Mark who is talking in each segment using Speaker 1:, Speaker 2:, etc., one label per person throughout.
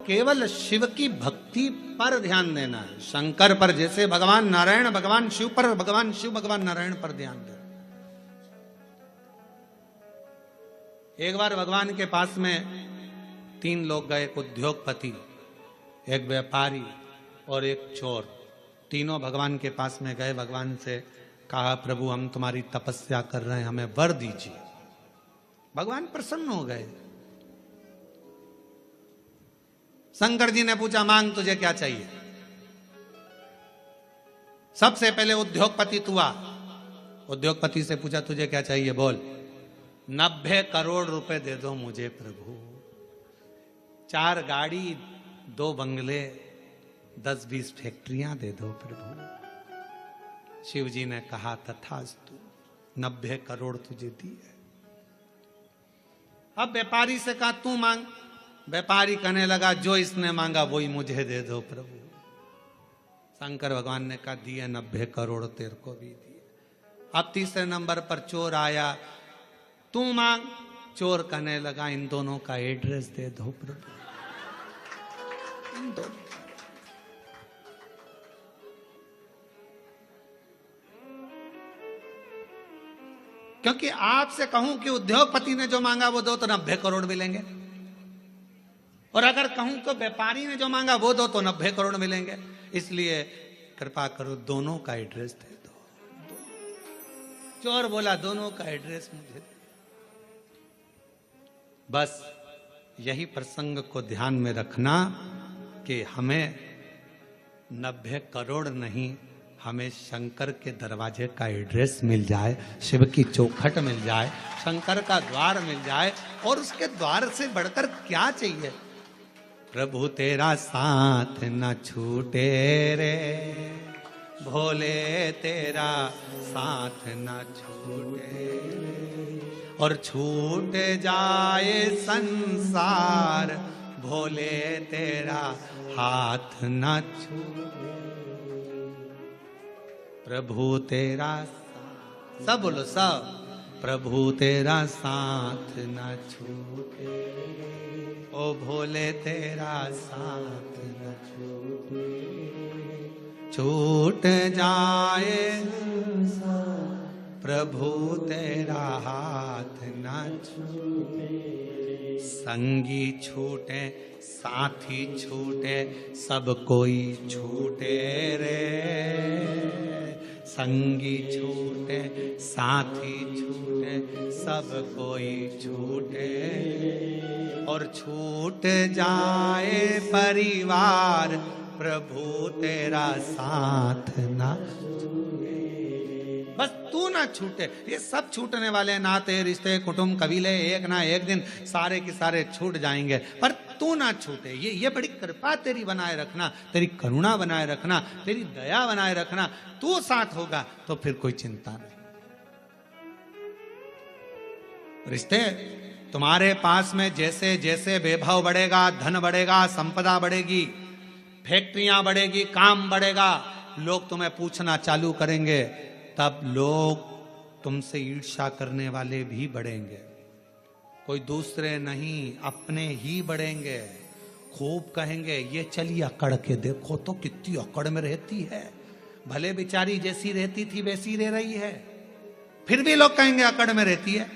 Speaker 1: केवल शिव की भक्ति पर ध्यान देना है, शंकर पर जैसे भगवान नारायण भगवान शिव पर, भगवान शिव भगवान नारायण पर ध्यान देना। एक बार भगवान के पास में 3 लोग गए, एक उद्योगपति, एक व्यापारी और एक चोर। तीनों भगवान के पास में गए, भगवान से कहा प्रभु हम तुम्हारी तपस्या कर रहे हैं, हमें वर दीजिए। भगवान प्रसन्न हो गए। शंकर जी ने पूछा मांग तुझे क्या चाहिए। सबसे पहले उद्योगपति तू आ। उद्योगपति से पूछा तुझे क्या चाहिए, बोल। 90 करोड़ रुपए दे दो मुझे प्रभु, 4 गाड़ी, 2 बंगले, 10-20 फैक्ट्रियां दे दो प्रभु। शिव जी ने कहा तथास्तु, 90 करोड़ तुझे दिए। अब व्यापारी से कहा तू मांग। व्यापारी कहने लगा जो इसने मांगा वही मुझे दे दो प्रभु। शंकर भगवान ने कहा दिए 90 करोड़ तेरे को भी दिए। अब तीसरे नंबर पर चोर आया, तू मांग। चोर कहने लगा इन दोनों का एड्रेस दे दो प्रभु, इन दोनों। क्योंकि आपसे कहूं कि उद्योगपति ने जो मांगा वो दो तो 90 करोड़ मिलेंगे, और अगर कहूं तो व्यापारी ने जो मांगा वो दो तो 90 करोड़ मिलेंगे। इसलिए कृपा करो दोनों का एड्रेस दे दो। चोर बोला दोनों का एड्रेस मुझे दे। बस यही प्रसंग को ध्यान में रखना कि हमें 90 करोड़ नहीं, हमें शंकर के दरवाजे का एड्रेस मिल जाए, शिव की चौखट मिल जाए, शंकर का द्वार मिल जाए, और उसके द्वार से बढ़कर क्या चाहिए। प्रभु तेरा साथ न छूटे रे भोले, तेरा साथ न छूटे रे, और छूट जाए संसार भोले, तेरा हाथ न छूटे। प्रभु तेरा सब बोलो सब, प्रभु तेरा साथ न छूटे, ओ भोले तेरा साथ न छूटे, छूट जाए प्रभु तेरा हाथ न छूटे। संगी छूटे साथी छूटे सब कोई छूटे रे, संगी छूटे साथी छूटे सब कोई छूटे, और छूट जाए परिवार प्रभु तेरा साथ ना छूटे। बस तू ना छूटे, ये सब छूटने वाले नाते रिश्ते कुटुंब कबीले एक ना एक दिन सारे के सारे छूट जाएंगे, पर तू ना छूटे। ये बड़ी कृपा तेरी बनाए रखना, तेरी करुणा बनाए रखना, तेरी दया बनाए रखना। तू साथ होगा तो फिर कोई चिंता नहीं। रिश्ते तुम्हारे पास में जैसे जैसे वैभव बढ़ेगा, धन बढ़ेगा, संपदा बढ़ेगी, फैक्ट्रियां बढ़ेगी, काम बढ़ेगा, लोग तुम्हें पूछना चालू करेंगे, तब लोग तुमसे ईर्ष्या करने वाले भी बढ़ेंगे। कोई दूसरे नहीं, अपने ही बढ़ेंगे। खूब कहेंगे ये चलिए अकड़ के देखो तो कितनी अकड़ में रहती है, भले बेचारी जैसी रहती थी वैसी रह रही है, फिर भी लोग कहेंगे अकड़ में रहती है।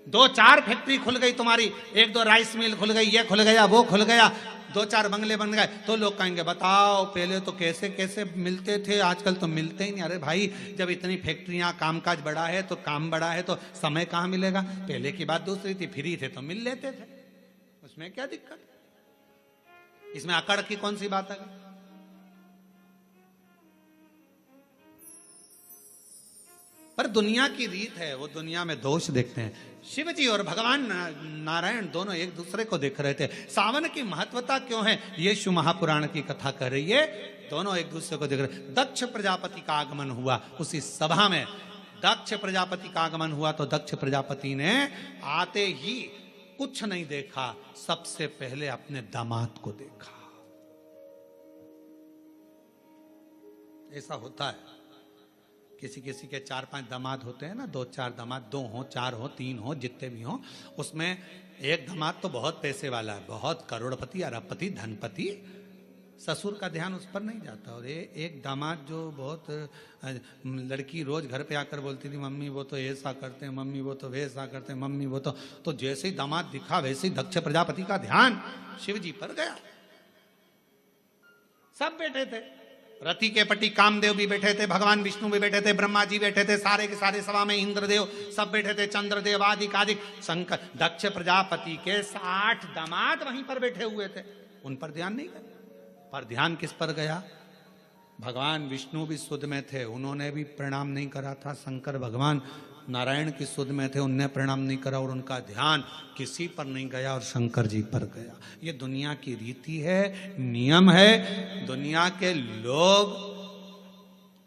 Speaker 1: 2-4 फैक्ट्री खुल गई तुम्हारी, 1-2 राइस मिल खुल गई, ये खुल गया वो खुल गया, 2-4 बंगले बन गए, तो लोग कहेंगे बताओ पहले तो कैसे कैसे मिलते थे, आजकल तो मिलते ही नहीं। अरे भाई जब इतनी फैक्ट्रियां कामकाज बढ़ा है तो काम बढ़ा है तो समय कहाँ मिलेगा। पहले की बात दूसरी थी, फ्री थे तो मिल लेते थे, उसमें क्या दिक्कत, इसमें अकड़ की कौन सी बात है। पर दुनिया की रीत है, वो दुनिया में दोष देखते हैं। शिव जी और भगवान नारायण दोनों एक दूसरे को देख रहे थे। सावन की महत्वता क्यों है, ये शिव महापुराण की कथा कर रही है। दोनों एक दूसरे को देख रहे। दक्ष प्रजापति का आगमन हुआ उसी सभा में, दक्ष प्रजापति का आगमन हुआ तो दक्ष प्रजापति ने आते ही कुछ नहीं देखा, सबसे पहले अपने दामाद को देखा। ऐसा होता है, किसी किसी के 4-5 दामाद होते हैं ना, 2-4 दामाद, 2 हो 4 हो 3 हो जितने भी हो, उसमें एक दामाद तो बहुत पैसे वाला है, बहुत करोड़पति, अरबपति, धनपति, ससुर का ध्यान उस पर नहीं जाता। और एक दामाद जो बहुत, लड़की रोज घर पे आकर बोलती थी मम्मी वो तो ऐसा करते हैं, मम्मी वो तो वैसा करते हैं, मम्मी वो तो जैसे ही दामाद दिखा वैसे ही दक्ष प्रजापति का ध्यान शिव जी पर गया। सब बैठे थे, रति के पति कामदेव भी बैठे थे, भगवान विष्णु भी बैठे थे, ब्रह्मा जी बैठे थे, सारे के सारे सभा में इंद्रदेव सब बैठे थे, चंद्रदेव आदिक आदिक शंकर, दक्ष प्रजापति के 60 दामाद वहीं पर बैठे हुए थे। उन पर ध्यान नहीं गया। पर ध्यान किस पर गया? भगवान विष्णु भी सुध में थे, उन्होंने भी प्रणाम नहीं करा था। शंकर भगवान नारायण की सुध में थे, उनने प्रणाम नहीं करा और उनका ध्यान किसी पर नहीं गया और शंकर जी पर गया। ये दुनिया की रीति है, नियम है। दुनिया के लोग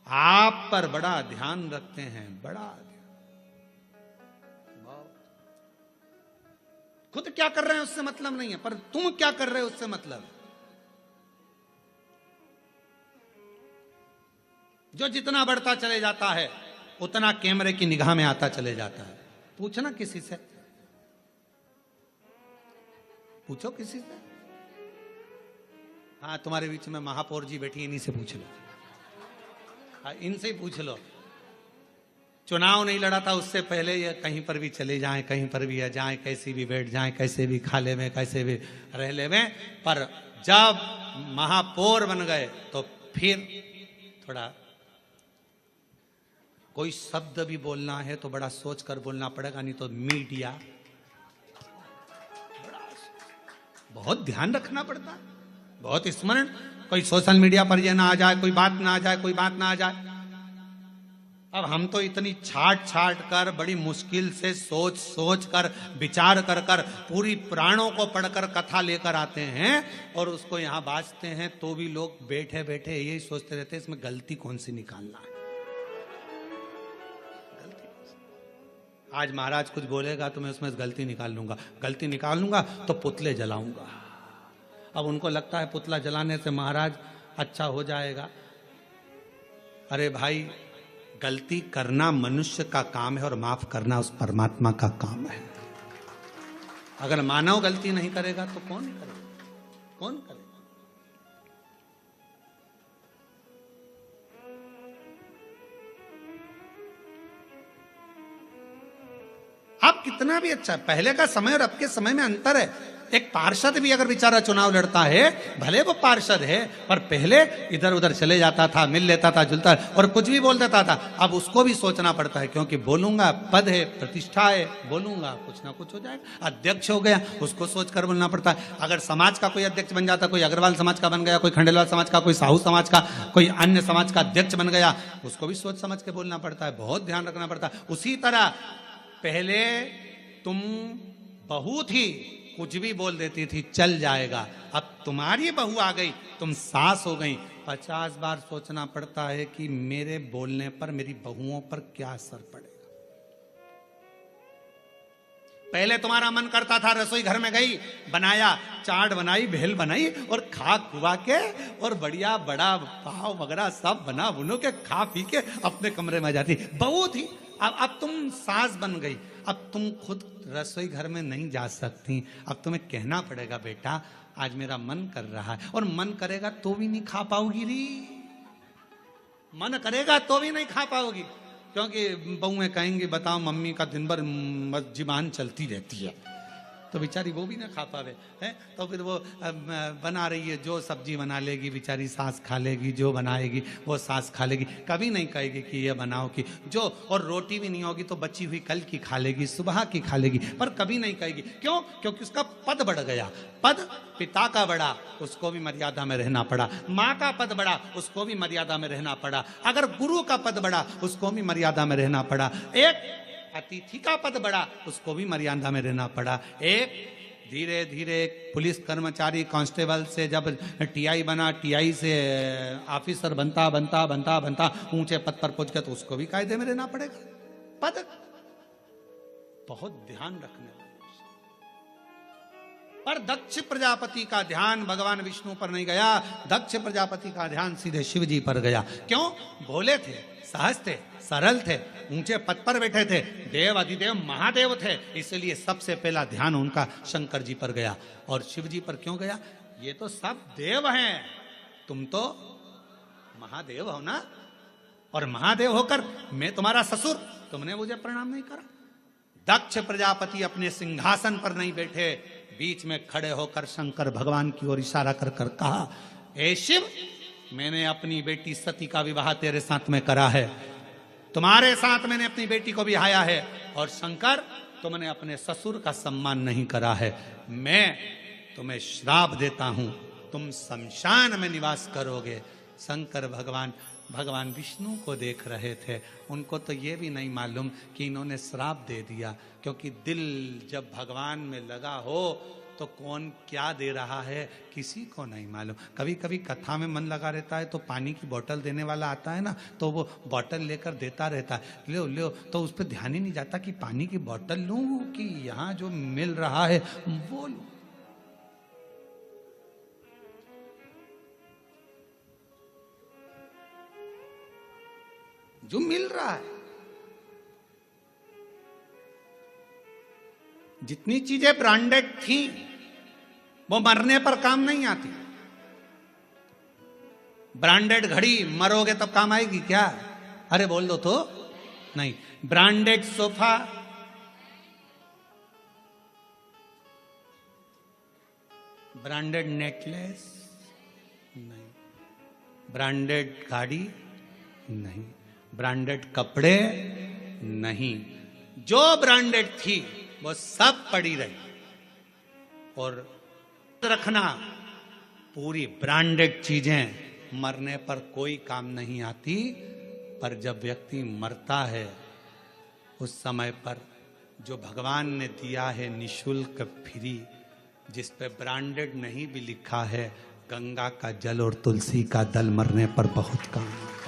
Speaker 1: आप पर बड़ा ध्यान रखते हैं, बड़ा खुद क्या कर रहे हैं उससे मतलब नहीं है, पर तुम क्या कर रहे हो उससे मतलब है। जो जितना बढ़ता चले जाता है उतना कैमरे की निगाह में आता चले जाता है। पूछना किसी से, पूछो किसी से। हाँ, तुम्हारे बीच में महापौर जी बैठी, इन्हीं से पूछ लो। हाँ, इनसे ही पूछ लो। चुनाव नहीं लड़ा था उससे पहले ये कहीं पर भी चले जाएं, कहीं पर भी जाएं, कैसे भी बैठ जाएं, कैसे भी खा ले में, कैसे भी रह ले में, पर जब महापौर बन गए तो फिर थोड़ा कोई शब्द भी बोलना है तो बड़ा सोच कर बोलना पड़ेगा, नहीं तो मीडिया बहुत ध्यान रखना पड़ता है, बहुत स्मरण। कोई सोशल मीडिया पर ये ना आ जाए, कोई बात ना आ जाए, कोई बात ना आ जाए। अब हम तो इतनी छाट कर बड़ी मुश्किल से सोच कर विचार कर पूरी पुराणों को पढ़कर कथा लेकर आते हैं और उसको यहाँ बाजते हैं, तो भी लोग बैठे बैठे यही सोचते रहते हैं इसमें गलती कौन सी निकालना है। आज महाराज कुछ बोलेगा तो मैं उसमें गलती निकाल लूंगा, गलती निकाल लूंगा तो पुतले जलाऊंगा। अब उनको लगता है पुतला जलाने से महाराज अच्छा हो जाएगा। अरे भाई, गलती करना मनुष्य का काम है और माफ करना उस परमात्मा का काम है। अगर मानव गलती नहीं करेगा तो कौन करेगा? कौन करेगा? अब कितना भी अच्छा, पहले का समय और अब के समय में अंतर है। एक पार्षद भी अगर बेचारा चुनाव लड़ता है, भले वो पार्षद है, पर पहले इधर उधर चले जाता था, मिल लेता था, जुलता और कुछ भी बोल देता था। अब उसको भी सोचना पड़ता है, क्योंकि बोलूंगा पद है, प्रतिष्ठा है, बोलूंगा कुछ ना कुछ हो जाएगा। अध्यक्ष हो गया, उसको सोच कर बोलना पड़ता है। अगर समाज का कोई अध्यक्ष बन जाता, कोई अग्रवाल समाज का बन गया, कोई खंडेलवाल समाज का, कोई साहू समाज का, कोई अन्य समाज का अध्यक्ष बन गया, उसको भी सोच समझ के बोलना पड़ता है, बहुत ध्यान रखना पड़ता है। उसी तरह पहले तुम बहू थी, कुछ भी बोल देती थी चल जाएगा। अब तुम्हारी बहू आ गई, तुम सास हो गई, 50 बार सोचना पड़ता है कि मेरे बोलने पर मेरी बहुओं पर क्या असर पड़ेगा। पहले तुम्हारा मन करता था, रसोई घर में गई, बनाया, चाट बनाई, भेल बनाई और खा खुआ के और बढ़िया बड़ा पाव वगैरह सब बना बुनो के खा पी के अपने कमरे में जाती। बहू थी, अब तुम सास बन गई, अब तुम खुद रसोई घर में नहीं जा सकती। अब तुम्हें कहना पड़ेगा बेटा आज मेरा मन कर रहा है, और मन करेगा तो भी नहीं खा पाओगी री, मन करेगा तो भी नहीं खा पाओगी, क्योंकि बहुएं कहेंगी बताओ मम्मी का दिन भर जुबान चलती रहती है, तो बेचारी वो भी ना खा पावे है। तो फिर वो बना रही है, जो सब्जी बना लेगी बेचारी सास खा लेगी, जो बनाएगी वो सास खा लेगी, कभी नहीं कहेगी कि ये बनाओ कि जो, और रोटी भी नहीं होगी तो बची हुई कल की खा लेगी, सुबह की खा लेगी, पर कभी नहीं कहेगी। क्यों? क्योंकि उसका पद बढ़ गया। पद पिता का बढ़ा, उसको भी मर्यादा में रहना पड़ा। माँ का पद बढ़ा, उसको भी मर्यादा में रहना पड़ा। अगर गुरु का पद बढ़ा, उसको भी मर्यादा में रहना पड़ा। एक अतिथि का पद बढ़ा, उसको भी मर्यादा में रहना पड़ा। एक धीरे धीरे पुलिस कर्मचारी कांस्टेबल से जब टीआई बना, टीआई से ऑफिसर बनता बनता बनता बनता ऊंचे पद पर पहुंच गया, तो उसको भी कायदे में रहना पड़ेगा। पद बहुत ध्यान रखने वाला। पर दक्ष प्रजापति का ध्यान भगवान विष्णु पर नहीं गया, दक्ष प्रजापति का ध्यान सीधे शिव जी पर गया। क्यों? भोले थे, सहज थे, सरल थे, ऊंचे पद पर बैठे थे, देव अधिदेव महादेव थे, इसलिए सबसे पहला ध्यान उनका शंकर जी पर गया। और शिव जी पर क्यों गया? ये तो सब देव हैं, तुम तो महादेव हो ना, और महादेव होकर मैं तुम्हारा ससुर, तुमने मुझे प्रणाम नहीं करा। दक्ष प्रजापति अपने सिंहासन पर नहीं बैठे, बीच में खड़े होकर शंकर भगवान की ओर इशारा कर कर कहा, हे शिव, मैंने अपनी बेटी सती का विवाह तेरे साथ में करा है, तुम्हारे साथ मैंने अपनी बेटी को बिहाया है, और शंकर तुमने अपने ससुर का सम्मान नहीं करा है, मैं तुम्हें श्राप देता हूं, तुम शमशान में निवास करोगे। शंकर भगवान विष्णु को देख रहे थे, उनको तो ये भी नहीं मालूम कि इन्होंने श्राप दे दिया, क्योंकि दिल जब भगवान में लगा हो तो कौन क्या दे रहा है किसी को नहीं मालूम। कभी कभी कथा में मन लगा रहता है तो पानी की बोतल देने वाला आता है ना, तो वो बोतल लेकर देता रहता है, लो लो, तो उस पर ध्यान ही नहीं जाता कि पानी की बोतल लूं कि यहाँ जो मिल रहा है वो लूं। जो मिल रहा है, जितनी चीजें ब्रांडेड थी वो मरने पर काम नहीं आती। ब्रांडेड घड़ी मरोगे तब काम आएगी क्या? अरे बोल दो तो नहीं। ब्रांडेड सोफा, ब्रांडेड नेकलेस नहीं, ब्रांडेड गाड़ी नहीं, ब्रांडेड कपड़े नहीं, जो ब्रांडेड थी वो सब पड़ी रही। और रखना, पूरी ब्रांडेड चीजें मरने पर कोई काम नहीं आती, पर जब व्यक्ति मरता है उस समय पर जो भगवान ने दिया है निशुल्क फ्री, जिस पे ब्रांडेड नहीं भी लिखा है, गंगा का जल और तुलसी का दल मरने पर बहुत काम आता है।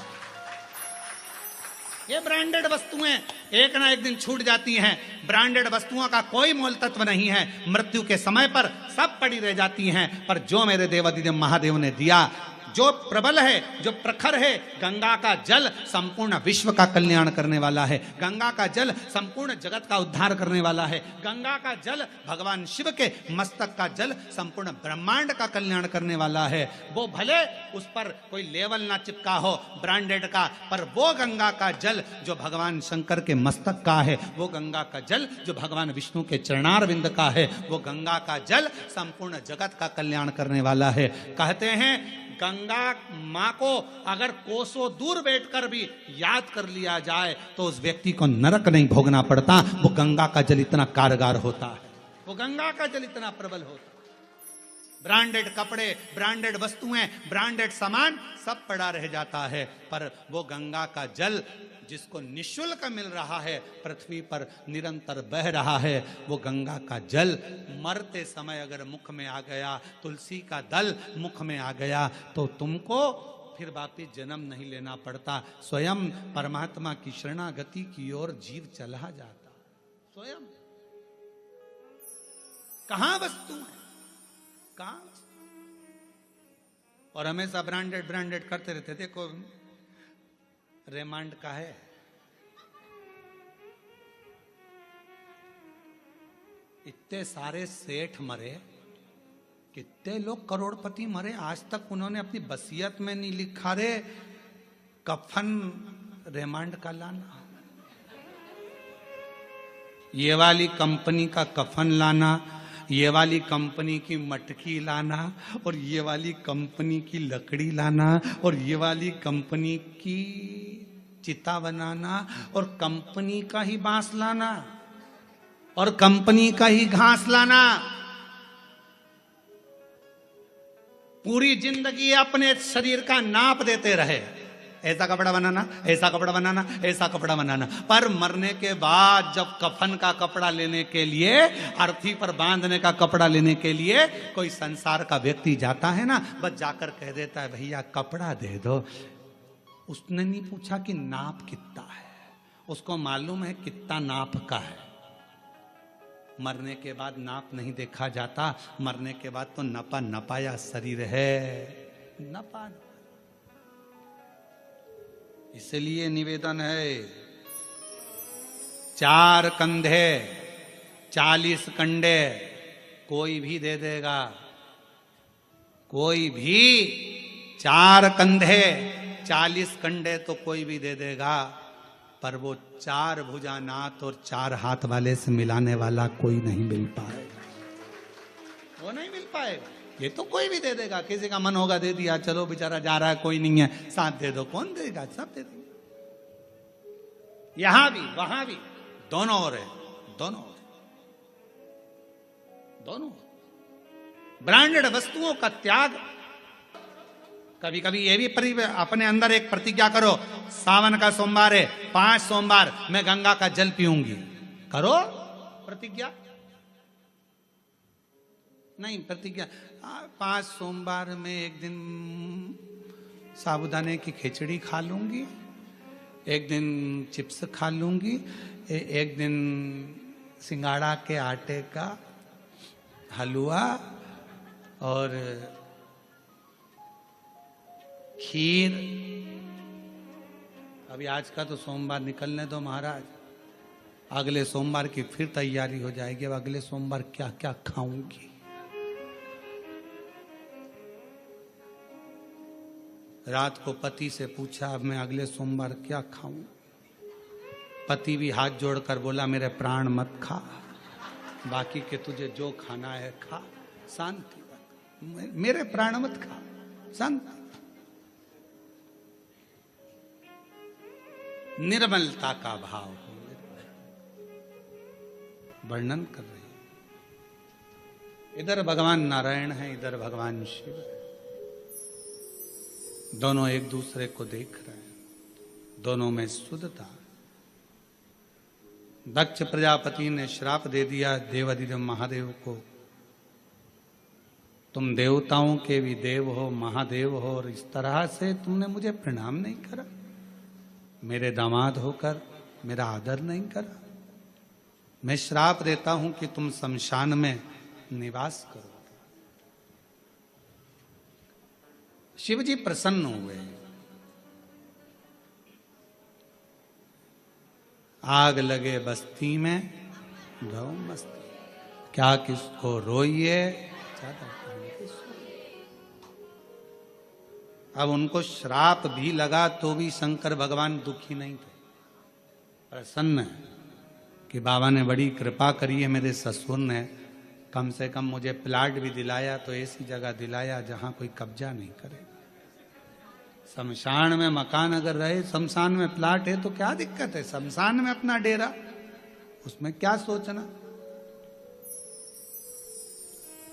Speaker 1: ये ब्रांडेड वस्तुएं एक ना एक दिन छूट जाती हैं। ब्रांडेड वस्तुओं का कोई मोल तत्व नहीं है, मृत्यु के समय पर सब पड़ी रह जाती हैं। पर जो मेरे देवाधिदेव महादेव ने दिया, जो प्रबल है, जो प्रखर है, गंगा का जल संपूर्ण विश्व का कल्याण करने वाला है, गंगा का जल संपूर्ण जगत का उद्धार करने वाला है, गंगा का जल भगवान शिव के मस्तक का जल संपूर्ण ब्रह्मांड का कल्याण करने वाला है। वो भले उस पर कोई लेवल ना चिपका हो ब्रांडेड का, पर वो गंगा का जल जो भगवान शंकर के मस्तक का है, वो गंगा का जल जो भगवान विष्णु के चरणारविंद का है, वो गंगा का जल संपूर्ण जगत का कल्याण करने वाला है। कहते हैं गंगा माँ को अगर कोसों दूर बैठकर भी याद कर लिया जाए तो उस व्यक्ति को नरक नहीं भोगना पड़ता। वो गंगा का जल इतना कारगर होता है, वो गंगा का जल इतना प्रबल होता है। ब्रांडेड कपड़े, ब्रांडेड वस्तुएं, ब्रांडेड सामान सब पड़ा रह जाता है, पर वो गंगा का जल जिसको निःशुल्क मिल रहा है, पृथ्वी पर निरंतर बह रहा है, वो गंगा का जल मरते समय अगर मुख में आ गया, तुलसी का दल मुख में आ गया, तो तुमको फिर वापिस जन्म नहीं लेना पड़ता। स्वयं परमात्मा की शरणागति की ओर जीव चला जाता। स्वयं कहां वस्तु है, कहां? और हमेशा ब्रांडेड ब्रांडेड करते रहते। देखो रेमांड का है, इतने सारे सेठ मरे, कितने लोग करोड़पति मरे, आज तक उन्होंने अपनी वसीयत में नहीं लिखा रे कफन रेमांड का लाना, ये वाली कंपनी का कफन लाना, ये वाली कंपनी की मटकी लाना, और ये वाली कंपनी की लकड़ी लाना, और ये वाली कंपनी की चिता बनाना, और कंपनी का ही बांस लाना, और कंपनी का ही घास लाना। पूरी जिंदगी अपने शरीर का नाप देते रहे, ऐसा कपड़ा बनाना, ऐसा कपड़ा बनाना, ऐसा कपड़ा बनाना, पर मरने के बाद जब कफन का कपड़ा लेने के लिए, अर्थी पर बांधने का कपड़ा लेने के लिए कोई संसार का व्यक्ति जाता है ना, बस जाकर कह देता है भैया कपड़ा दे दो। उसने नहीं पूछा कि नाप कितना है, उसको मालूम है कितना नाप का है। मरने के बाद नाप नहीं देखा जाता, मरने के बाद तो नपा नपाया शरीर है, नपा। इसलिए निवेदन है, 4 कंधे 40 कंडे कोई भी दे देगा, कोई भी 4 कंधे 40 कंडे तो कोई भी दे देगा, पर वो 4 भुजानाथ और 4 हाथ वाले से मिलाने वाला कोई नहीं मिल पाएगा, वो नहीं मिल पाएगा। ये तो कोई भी दे देगा, किसी का मन होगा दे दिया, चलो बेचारा जा रहा है कोई नहीं है, साथ दे दो, कौन देगा, सब दे देंगे। यहां भी वहां भी दोनों ओर है, दोनों दोनों ब्रांडेड वस्तुओं का त्याग। कभी कभी ये भी अपने अंदर एक प्रतिज्ञा करो, सावन का सोमवार है, 5 सोमवार मैं गंगा का जल पीऊंगी, करो प्रतिज्ञा। नहीं प्रतिज्ञा, 5 सोमवार में एक दिन साबूदाने की खिचड़ी खा लूंगी, एक दिन चिप्स खा लूंगी, एक दिन सिंगाड़ा के आटे का हलवा और खीर। अभी आज का तो सोमवार निकलने दो महाराज, अगले सोमवार की फिर तैयारी हो जाएगी। अब अगले सोमवार क्या क्या खाऊंगी। रात को पति से पूछा, अब मैं अगले सोमवार क्या खाऊं। पति भी हाथ जोड़कर बोला, मेरे प्राण मत खा, बाकी के तुझे जो खाना है खा, शांति, मेरे प्राण मत खा, शांति। निर्मलता का भाव हो, वर्णन कर रहे हैं। इधर भगवान नारायण है, इधर भगवान शिव है, दोनों एक दूसरे को देख रहे हैं, दोनों में शुद्धता। दक्ष प्रजापति ने श्राप दे दिया देवाधिदेव महादेव को, तुम देवताओं के भी देव हो, महादेव हो, और इस तरह से तुमने मुझे प्रणाम नहीं करा, मेरे दामाद होकर मेरा आदर नहीं करा। मैं श्राप देता हूं कि तुम शमशान में निवास करो। शिव जी प्रसन्न हुए, आग लगे बस्ती में रहो मस्ती, क्या किसको रोइए अब उनको श्राप भी लगा तो भी शंकर भगवान दुखी नहीं थे, प्रसन्न है कि बाबा ने बड़ी कृपा करी है, मेरे ससुर ने कम से कम मुझे प्लाट भी दिलाया, तो ऐसी जगह दिलाया जहां कोई कब्जा नहीं करेगा। शमशान में मकान अगर रहे, शमशान में प्लाट है तो क्या दिक्कत है, शमशान में अपना डेरा, उसमें क्या सोचना।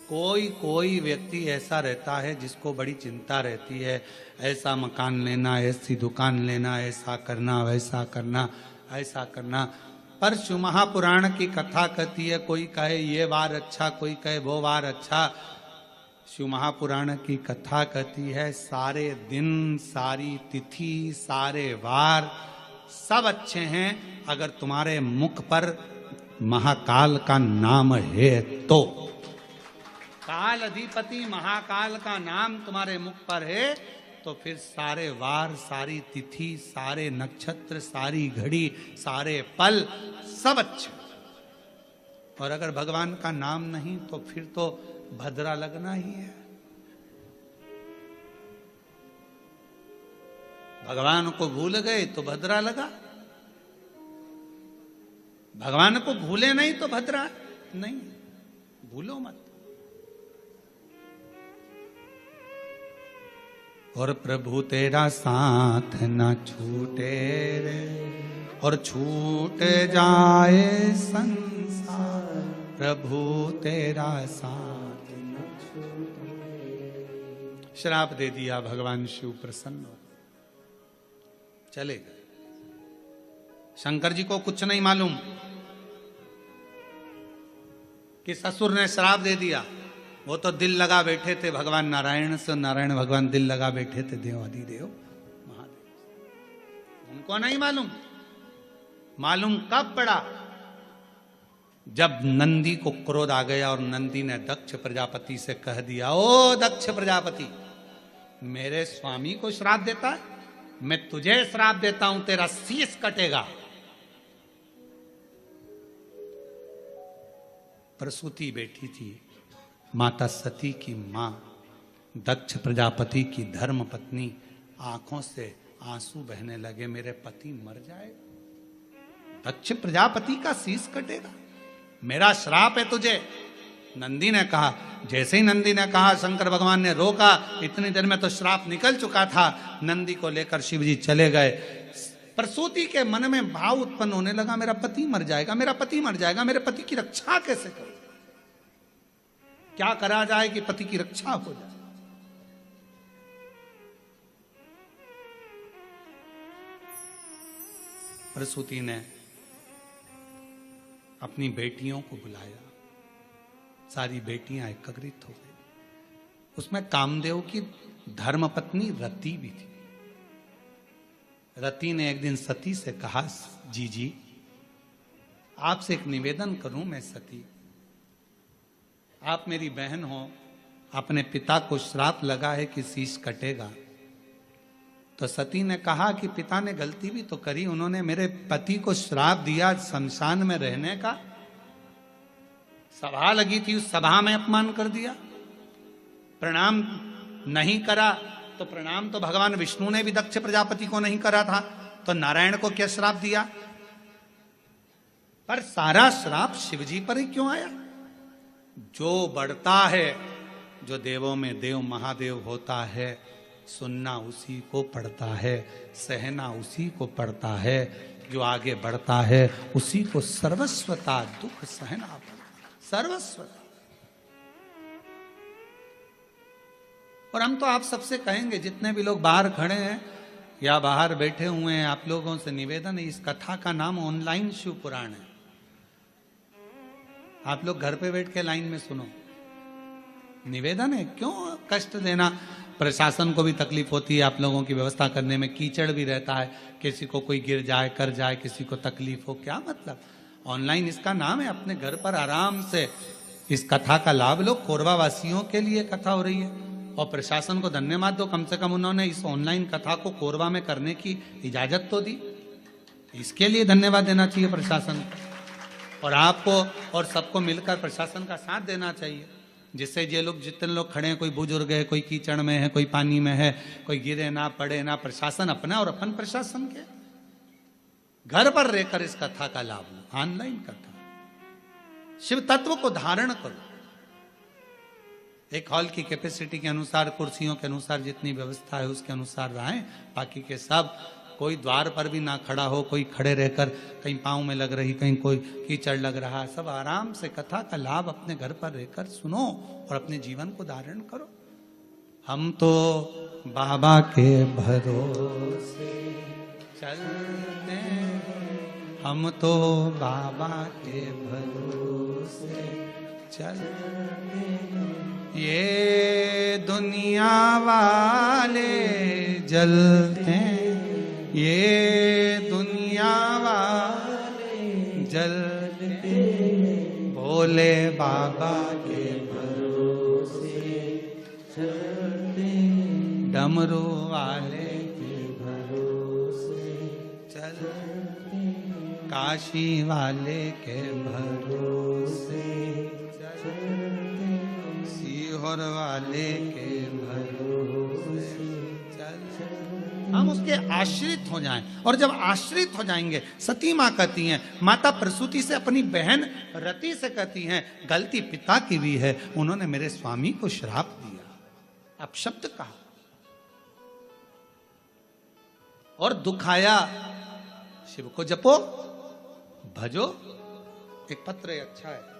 Speaker 1: कोई व्यक्ति ऐसा रहता है जिसको बड़ी चिंता रहती है, ऐसा मकान लेना, ऐसी दुकान लेना, ऐसा करना, वैसा करना, ऐसा करना। पर शिव महापुराण की कथा कहती है, कोई कहे ये वार अच्छा, कोई कहे वो वार अच्छा। शिव महापुराण की कथा कहती है, सारे दिन, सारी तिथि, सारे वार सब अच्छे हैं अगर तुम्हारे मुख पर महाकाल का नाम है तो। काल अधिपति महाकाल का नाम तुम्हारे मुख पर है तो फिर सारे वार, सारी तिथि, सारे नक्षत्र, सारी घड़ी, सारे पल सब अच्छे। और अगर भगवान का नाम नहीं तो फिर तो भद्रा लगना ही है। भगवान को भूल गए तो भद्रा लगा, भगवान को भूले नहीं तो भद्रा नहीं, भूलो मत। और प्रभु तेरा साथ न छूटे रे, और छूट जाए संसार, प्रभु तेरा साथ न छूटे। श्राप दे दिया, भगवान शिव प्रसन्न हो चले गए। शंकर जी को कुछ नहीं मालूम कि ससुर ने श्राप दे दिया, वो तो दिल लगा बैठे थे भगवान नारायण से, नारायण भगवान दिल लगा बैठे थे देवाधिदेव महादेव। उनको नहीं मालूम, मालूम कब पड़ा जब नंदी को क्रोध आ गया और नंदी ने दक्ष प्रजापति से कह दिया, ओ दक्ष प्रजापति, मेरे स्वामी को श्राप देता है, मैं तुझे श्राप देता हूं, तेरा शीश कटेगा। प्रसूति बैठी थी, माता सती की मां, दक्ष प्रजापति की धर्म पत्नी, आंखों से आंसू बहने लगे, मेरे पति मर जाए, दक्ष प्रजापति का शीश कटेगा, मेरा श्राप है तुझे। नंदी ने कहा, जैसे ही नंदी ने कहा, शंकर भगवान ने रोका, इतनी देर में तो श्राप निकल चुका था। नंदी को लेकर शिव जी चले गए। प्रसूति के मन में भाव उत्पन्न होने लगा, मेरा पति मर जाएगा, मेरा पति मर जाएगा, मेरे पति की रक्षा कैसे करूं, क्या करा जाए कि पति की रक्षा हो जाए। प्रसूति ने अपनी बेटियों को बुलाया, सारी बेटियां एकत्रित हो गई। उसमें कामदेव की धर्मपत्नी रति भी थी। रति ने एक दिन सती से कहा, जी आपसे एक निवेदन करूं मैं सती, आप मेरी बहन हो, अपने पिता को श्राप लगा है कि शीश कटेगा। तो सती ने कहा कि पिता ने गलती भी तो करी, उन्होंने मेरे पति को श्राप दिया शमशान में रहने का, सभा लगी थी उस सभा में अपमान कर दिया, प्रणाम नहीं करा, तो प्रणाम तो भगवान विष्णु ने भी दक्ष प्रजापति को नहीं करा था, तो नारायण को क्या श्राप दिया। पर सारा श्राप शिवजी पर ही क्यों आया। जो बढ़ता है, जो देवों में देव महादेव होता है, सुनना उसी को पड़ता है, सहना उसी को पड़ता है, जो आगे बढ़ता है उसी को सर्वस्वता दुख सहना पड़ता, सर्वस्वता। और हम तो आप सबसे कहेंगे, जितने भी लोग बाहर खड़े हैं या बाहर बैठे हुए हैं, आप लोगों से निवेदन है, इस कथा का नाम ऑनलाइन शिव पुराण है। आप लोग घर पे बैठ के लाइन में सुनो, निवेदन है, क्यों कष्ट देना। प्रशासन को भी तकलीफ होती है आप लोगों की व्यवस्था करने में, कीचड़ भी रहता है, किसी को कोई गिर जाए कर जाए, किसी को तकलीफ हो, क्या मतलब। ऑनलाइन इसका नाम है, अपने घर पर आराम से इस कथा का लाभ लो। कोरबा वासियों के लिए कथा हो रही है, और प्रशासन को धन्यवाद दो, कम से कम उन्होंने इस ऑनलाइन कथा को कोरबा में करने की इजाजत तो दी, इसके लिए धन्यवाद देना चाहिए प्रशासन को। और आपको और सबको मिलकर प्रशासन का साथ देना चाहिए, जिससे ये लोग, जितने लोग खड़े हैं, कोई बुजुर्ग है, कोई कीचड़ में है, कोई पानी में है, कोई गिरे ना पड़े ना, प्रशासन अपना और अपन प्रशासन के, घर पर रहकर इस कथा का लाभ लो। ऑनलाइन कथा, शिव तत्व को धारण करो। एक हॉल की कैपेसिटी के अनुसार, कुर्सियों के अनुसार जितनी व्यवस्था है उसके अनुसार रहें, बाकी के सब, कोई द्वार पर भी ना खड़ा हो, कोई खड़े रहकर कहीं पाँव में लग रही, कहीं कोई कीचड़ लग रहा, सब आराम से कथा का लाभ अपने घर पर रहकर सुनो और अपने जीवन को धारण करो। हम तो बाबा के भरोसे चलते, हम तो बाबा के भरोसे चलते, ये दुनिया वाले जलते, ये दुनिया वाले जलते, भोले बाबा के भरोसे चलते, डमरू वाले के भरोसे चलते, काशी वाले के भरोसे चलते, सीहोर वाले के भरोसे चलते। हम उसके आश्रित हो जाएं, और जब आश्रित हो जाएंगे, सती माँ कहती हैं, माता प्रसूति से अपनी बहन रति से कहती हैं, गलती पिता की भी है, उन्होंने मेरे स्वामी को श्राप दिया, अपशब्द कहा और दुख आया। शिव को जपो, भजो। एक पत्र है, अच्छा है,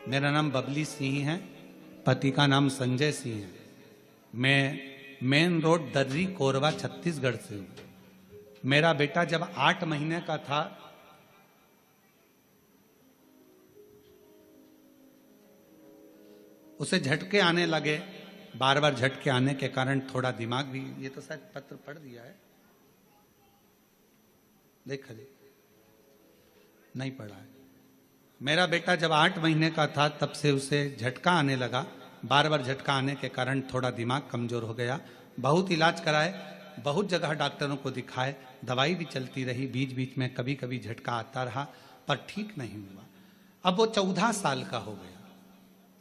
Speaker 1: मेरा नाम बबली सिंह है, पति का नाम संजय सिंह है, मैं मेन रोड दर्री कोरबा छत्तीसगढ़ से हूँ। मेरा बेटा जब 8 महीने का था उसे झटके आने लगे, बार बार झटके आने के कारण थोड़ा दिमाग भी, ये तो शायद पत्र पढ़ दिया है, देखा जी, नहीं पढ़ा है। मेरा बेटा जब 8 महीने का था तब से उसे झटका आने लगा, बार बार झटका आने के कारण थोड़ा दिमाग कमजोर हो गया। बहुत इलाज कराए, बहुत जगह डॉक्टरों को दिखाए, दवाई भी चलती रही, बीच बीच में कभी कभी झटका आता रहा, पर ठीक नहीं हुआ। अब वो 14 साल का हो गया,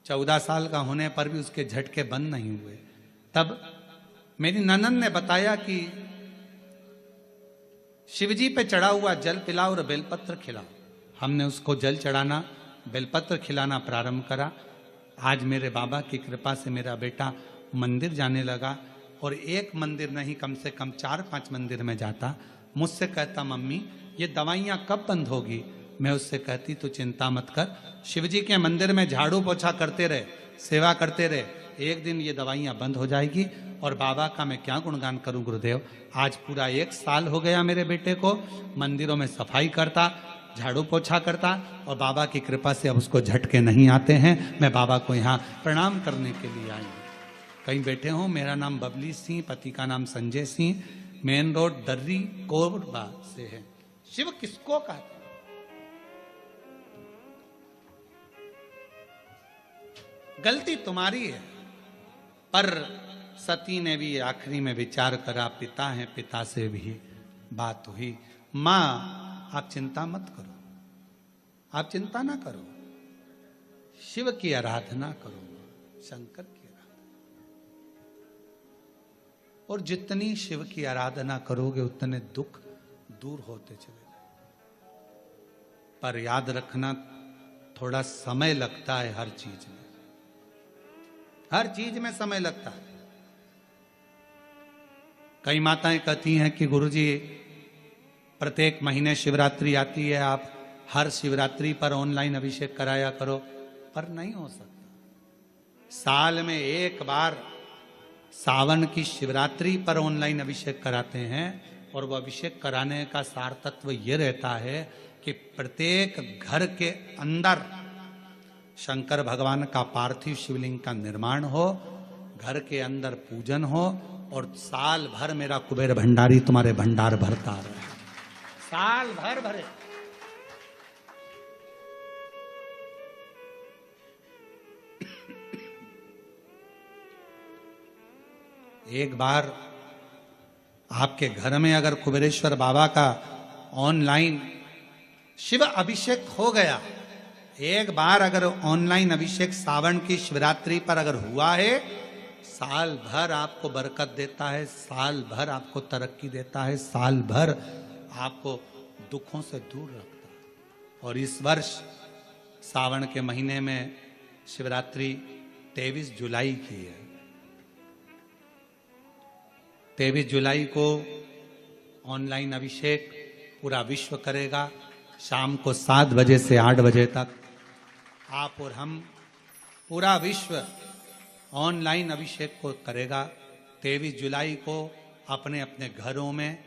Speaker 1: 14 साल का होने पर भी उसके झटके बंद नहीं हुए। तब मेरी ननद ने बताया कि शिवजी पे चढ़ा हुआ जल पिलाओ और बेलपत्र खिलाओ। हमने उसको जल चढ़ाना, बेलपत्र खिलाना प्रारंभ करा। आज मेरे बाबा की कृपा से मेरा बेटा मंदिर जाने लगा, और एक मंदिर नहीं, कम से कम 4-5 मंदिर में जाता। मुझसे कहता, मम्मी ये दवाइयाँ कब बंद होगी? मैं उससे कहती, तू चिंता मत कर, शिवजी के मंदिर में झाड़ू पोछा करते रहे, सेवा करते रहे, एक दिन ये दवाइयाँ बंद हो जाएगी। और बाबा का मैं क्या गुणगान करूं गुरुदेव, आज पूरा 1 साल हो गया मेरे बेटे को मंदिरों में सफाई करता, झाड़ू पोछा करता, और बाबा की कृपा से अब उसको झटके नहीं आते हैं। मैं बाबा को यहाँ प्रणाम करने के लिए आई हूँ। कहीं बैठे हो, मेरा नाम बबली सिंह, पति का नाम संजय सिंह, मेन रोड दर्री कोरबा से है। शिव किसको कहते हैं? गलती तुम्हारी है, पर सती ने भी आखिरी में विचार करा, पिता है, पिता से भी बात हुई। मां आप चिंता मत करो, आप चिंता ना करो, शिव की आराधना करो, शंकर की आराधना, और जितनी शिव की आराधना करोगे उतने दुख दूर होते चले जाए। पर याद रखना, थोड़ा समय लगता है हर चीज में, हर चीज में समय लगता है। कई माताएं कहती हैं कि गुरुजी प्रत्येक महीने शिवरात्रि आती है, आप हर शिवरात्रि पर ऑनलाइन अभिषेक कराया करो, पर नहीं हो सकता। साल में एक बार सावन की शिवरात्रि पर ऑनलाइन अभिषेक कराते हैं, और वह अभिषेक कराने का सार तत्व ये रहता है कि प्रत्येक घर के अंदर शंकर भगवान का पार्थिव शिवलिंग का निर्माण हो, घर के अंदर पूजन हो, और साल भर मेरा कुबेर भंडारी तुम्हारे भंडार भरता रहे, साल भर भरे। एक बार आपके घर में अगर कुबेरेश्वर बाबा का ऑनलाइन शिव अभिषेक हो गया, एक बार अगर ऑनलाइन अभिषेक सावन की शिवरात्रि पर अगर हुआ है, साल भर आपको बरकत देता है, साल भर आपको तरक्की देता है, साल भर आपको दुखों से दूर रखता है। और इस वर्ष सावन के महीने में शिवरात्रि 23 जुलाई की है। 23 जुलाई को ऑनलाइन अभिषेक पूरा विश्व करेगा। शाम को 7 बजे से 8 बजे तक आप और हम, पूरा विश्व ऑनलाइन अभिषेक को करेगा। 23 जुलाई को अपने अपने घरों में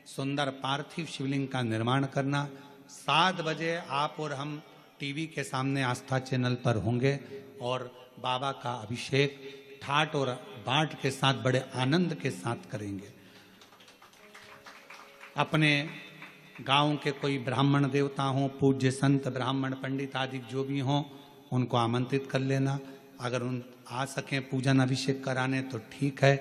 Speaker 1: सुंदर पार्थिव शिवलिंग का निर्माण करना। 7 बजे आप और हम टीवी के सामने आस्था चैनल पर होंगे और बाबा का अभिषेक ठाट और बाट के साथ बड़े आनंद के साथ करेंगे। अपने गांव के कोई ब्राह्मण देवता हों, पूज्य संत ब्राह्मण पंडित आदि जो भी हों, उनको आमंत्रित कर लेना। अगर उन आ सकें पूजन अभिषेक कराने तो ठीक है,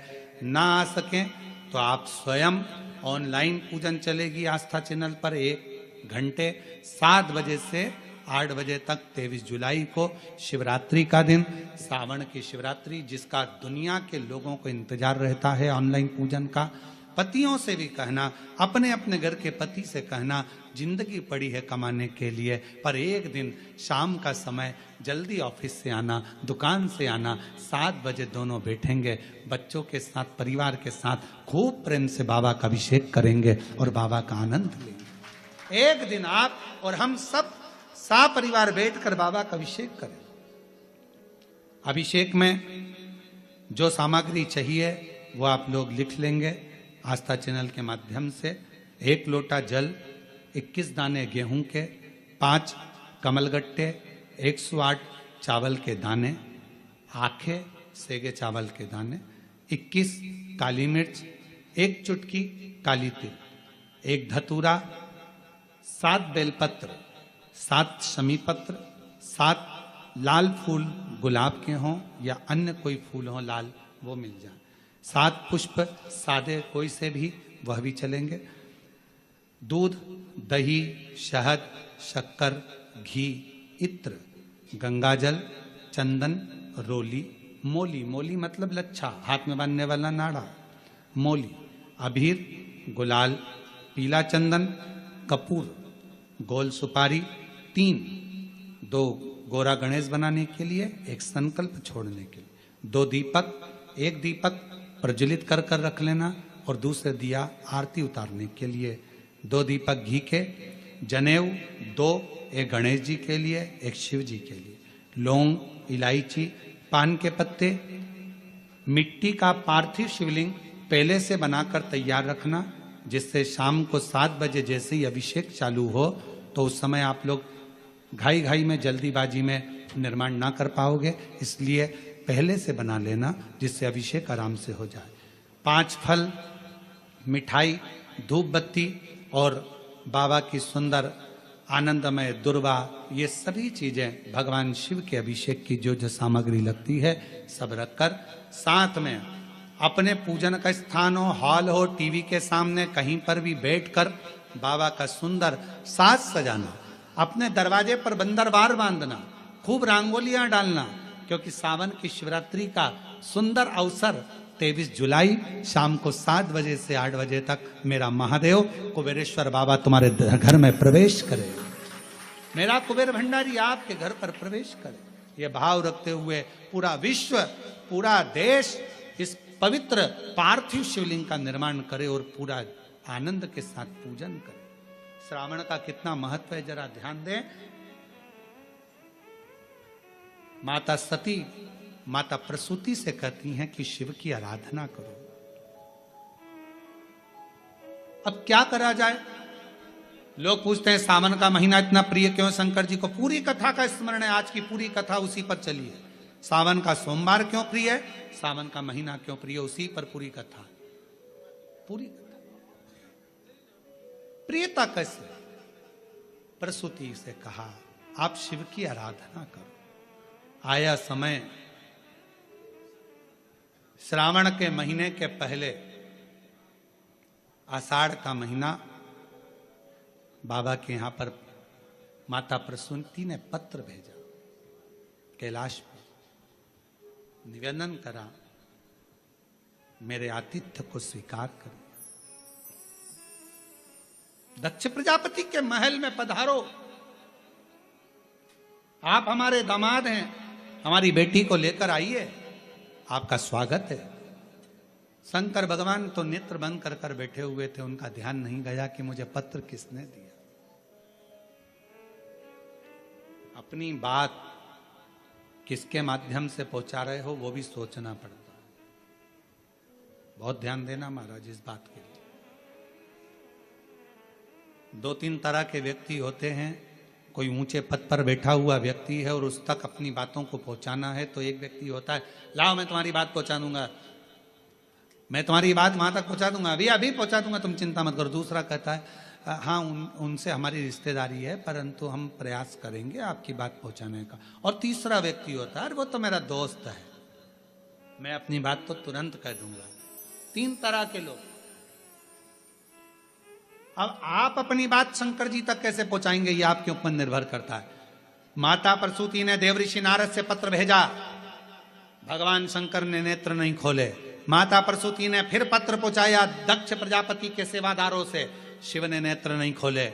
Speaker 1: ना आ सकें तो आप स्वयं, ऑनलाइन पूजन चलेगी आस्था चैनल पर 1 घंटे 7 बजे से 8 बजे तक। 23 जुलाई को शिवरात्रि का दिन, सावन की शिवरात्रि, जिसका दुनिया के लोगों को इंतजार रहता है ऑनलाइन पूजन का। पतियों से भी कहना, अपने अपने घर के पति से कहना, जिंदगी पड़ी है कमाने के लिए, पर एक दिन शाम का समय जल्दी ऑफिस से आना, दुकान से आना, 7 बजे दोनों बैठेंगे, बच्चों के साथ, परिवार के साथ खूब प्रेम से बाबा का अभिषेक करेंगे और बाबा का आनंद लेंगे। एक दिन आप और हम सब परिवार बैठकर बाबा का अभिषेक करें। अभिषेक में जो सामग्री चाहिए वो आप लोग लिख लेंगे आस्था चैनल के माध्यम से। 1 लोटा जल, 21 दाने गेहूं के, 5 कमलगट्टे, 108 चावल के दाने, आंखें, सेगे चावल के दाने, 21 काली मिर्च, 1 चुटकी काली तिल, 1 धतूरा, 7 बेलपत्र, 7 शमी पत्र, 7 लाल फूल गुलाब के हों या अन्य कोई फूल हो लाल वो मिल जाए, 7 पुष्प सादे कोई से भी वह भी चलेंगे, दूध, दही, शहद, शक्कर, घी, इत्र, गंगाजल, चंदन, रोली, मोली, मोली मतलब लच्छा, हाथ में बांधने वाला नाड़ा, मोली, अबीर, गुलाल, पीला चंदन, कपूर, गोल सुपारी, 2 गोरा गणेश बनाने के लिए, 1 संकल्प छोड़ने के लिए, 2 दीपक, 1 दीपक प्रज्वलित कर कर रख लेना और दूसरे दिया आरती उतारने के लिए, 2 दीपक घी के, जनेऊ 2, 1 गणेश जी के लिए, 1 शिव जी के लिए, लौंग, इलायची, पान के पत्ते, मिट्टी का पार्थिव शिवलिंग पहले से बनाकर तैयार रखना, जिससे शाम को 7 बजे जैसे ही अभिषेक चालू हो तो उस समय आप लोग घाई घाई में जल्दीबाजी में निर्माण ना कर पाओगे, इसलिए पहले से बना लेना जिससे अभिषेक आराम से हो जाए। 5 फल, मिठाई, धूप बत्ती और बाबा की सुंदर आनंदमय दुर्वा, ये सभी चीजें भगवान शिव के अभिषेक की जो जो सामग्री लगती है सब रखकर, साथ में अपने पूजन का स्थान हो, हॉल हो, टीवी के सामने कहीं पर भी बैठकर बाबा का सुंदर साज सजाना, अपने दरवाजे पर बंदरवार बांधना, खूब रंगोलियां डालना, क्योंकि सावन की शिवरात्रि का सुंदर अवसर 23 जुलाई शाम को 7 बजे से 8 बजे तक मेरा महादेव कुबेरेश्वर बाबा तुम्हारे घर में प्रवेश करे, मेरा कुबेर भंडारी आपके घर पर प्रवेश करे, ये भाव रखते हुए पूरा विश्व, पूरा देश इस पवित्र पार्थिव शिवलिंग का निर्माण करे और पूरा आनंद के साथ पूजन करे। श्रावण का कितना महत्व है जरा ध्यान दें। माता सती माता प्रसूति से कहती हैं कि शिव की आराधना करो। अब क्या करा जाए? लोग पूछते हैं सावन का महीना इतना प्रिय क्यों शंकर जी को? पूरी कथा का स्मरण है, आज की पूरी कथा उसी पर चली है। सावन का सोमवार क्यों प्रिय है, सावन का महीना क्यों प्रिय, उसी पर पूरी कथा, पूरी कथा। प्रियता कैसे? प्रसूति से कहा आप शिव की आराधना करो। आया समय श्रावण के महीने के पहले आषाढ़ का महीना, बाबा के यहां पर माता प्रसूति ने पत्र भेजा, कैलाश पर निवेदन करा मेरे आतिथ्य को स्वीकार करिए, दक्ष प्रजापति के महल में पधारो, आप हमारे दामाद हैं, हमारी बेटी को लेकर आइए, आपका स्वागत है। शंकर भगवान तो नेत्र बंद कर कर बैठे हुए थे, उनका ध्यान नहीं गया कि मुझे पत्र किसने दिया। अपनी बात किसके माध्यम से पहुंचा रहे हो वो भी सोचना पड़ता है। बहुत ध्यान देना महाराज इस बात के लिए। 2-3 तरह के व्यक्ति होते हैं। कोई ऊंचे पद पर बैठा हुआ व्यक्ति है और उस तक अपनी बातों को पहुंचाना है, तो एक व्यक्ति होता है लाओ मैं तुम्हारी बात पहुंचा दूंगा, मैं तुम्हारी बात वहां तक पहुंचा दूंगा, अभी पहुंचा दूंगा, तुम चिंता मत करो। दूसरा कहता है हाँ उनसे हमारी रिश्तेदारी है परंतु हम प्रयास करेंगे आपकी बात पहुंचाने का। और तीसरा व्यक्ति होता है वो तो मेरा दोस्त है, मैं अपनी बात तो तुरंत कह दूंगा। 3 तरह के लोग। अब आप अपनी बात शंकर जी तक कैसे पहुंचाएंगे ये आपके ऊपर निर्भर करता है। माता प्रसूति ने देव ऋषि नारद से पत्र भेजा, भगवान शंकर ने नेत्र नहीं खोले। माता प्रसूति ने फिर पत्र पहुंचाया दक्ष प्रजापति के सेवादारों से, शिव ने नेत्र नहीं खोले।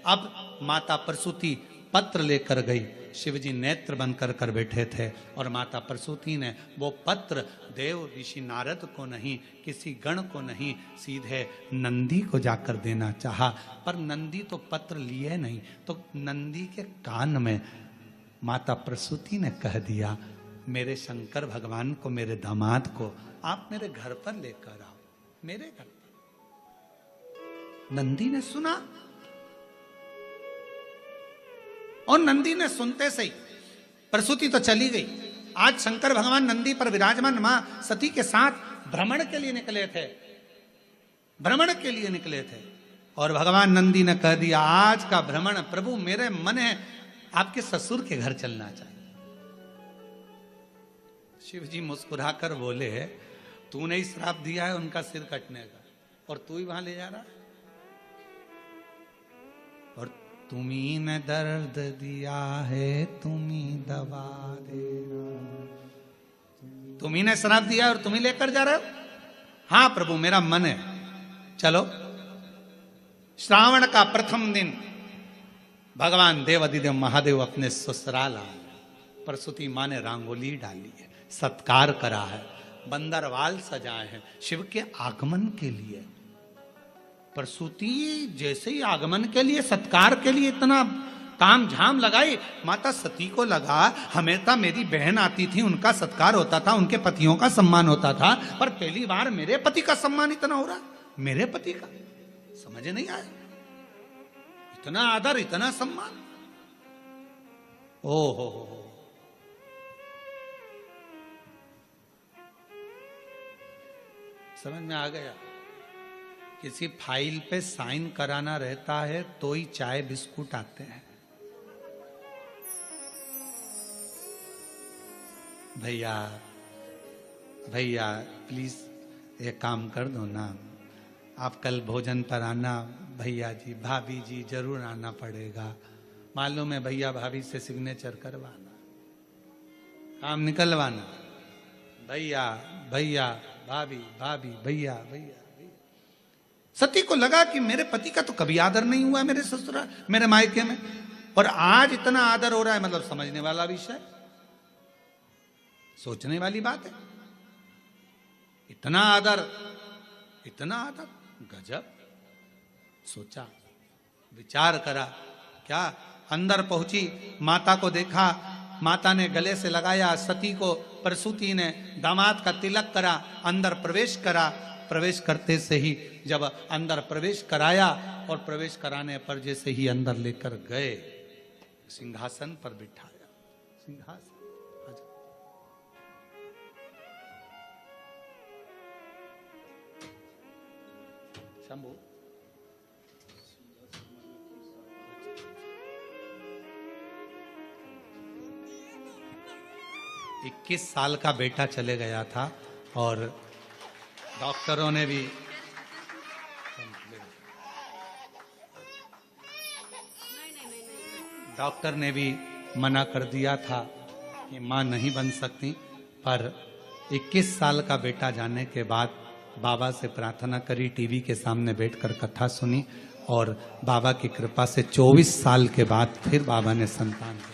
Speaker 1: अब माता प्रसूति पत्र लेकर गई, शिवजी नेत्र बंद कर कर बैठे थे और माता प्रसूति ने वो पत्र देव ऋषि नारद को नहीं, किसी गण को नहीं, सीधे नंदी को जाकर देना चाहा। पर नंदी तो पत्र लिए नहीं, तो नंदी के कान में माता प्रसूति ने कह दिया मेरे शंकर भगवान को, मेरे दामाद को आप मेरे घर पर लेकर आओ, मेरे घर पर। नंदी ने सुना और नंदी ने सुनते से ही, प्रसूति तो चली गई, आज शंकर भगवान नंदी पर विराजमान मां सती के साथ भ्रमण के लिए निकले थे, भ्रमण के लिए निकले थे। और भगवान नंदी ने कह दिया, आज का भ्रमण प्रभु मेरे मन है आपके ससुर के घर चलना चाहिए। शिव जी मुस्कुराकर बोले, तूने ही श्राप दिया है उनका सिर कटने का, और तू ही वहां ले जा रहा है। और तुम्ही ने दर्द दिया है, तुम्ही दवा देना। तुम्ही ने श्राप दिया और तुम्ही लेकर जा रहे हो? हाँ प्रभु मेरा मन है, चलो। श्रावण का प्रथम दिन भगवान देवाधिदेव महादेव अपने ससुराल आए। प्रसूति मां ने रंगोली डाली है, सत्कार करा है, बंदरवाल सजाए हैं शिव के आगमन के लिए। प्रसूति जैसे ही आगमन के लिए, सत्कार के लिए इतना ताम झाम लगाई, माता सती को लगा हमेशा मेरी बहन आती थी, उनका सत्कार होता था, उनके पतियों का सम्मान होता था, पर पहली बार मेरे पति का सम्मान इतना हो रहा, मेरे पति का समझ नहीं आया। इतना आदर, इतना सम्मान, ओ हो। समझ में आ गया? किसी फाइल पे साइन कराना रहता है तो ही चाय बिस्कुट आते हैं। भैया भैया प्लीज ये काम कर दो ना, आप कल भोजन पर आना। भैया जी भाभी जी जरूर आना पड़ेगा, मालूम है भैया भाभी से सिग्नेचर करवाना, काम निकलवाना। भैया भैया भाभी भाभी भैया भैया। सती को लगा कि मेरे पति का तो कभी आदर नहीं हुआ मेरे ससुराल, मेरे मायके में, और आज इतना आदर हो रहा है, मतलब समझने वाला विषय, सोचने वाली बात है। इतना आदर, इतना आदर, गजब। सोचा, विचार करा, क्या अंदर पहुंची, माता को देखा, माता ने गले से लगाया सती को, प्रसूति ने दामाद का तिलक करा, अंदर प्रवेश करा। प्रवेश करते से ही जब अंदर प्रवेश कराया और प्रवेश कराने पर जैसे ही अंदर लेकर गए, सिंहासन पर बिठाया। सिंहासन शंभू 21 साल का बेटा चले गया था और डॉक्टरों ने भी मना कर दिया था कि मां नहीं बन सकती, पर 21 साल का बेटा जाने के बाद बाबा से प्रार्थना करी, टीवी के सामने बैठकर कथा सुनी और बाबा की कृपा से 24 साल के बाद फिर बाबा ने संतान दी।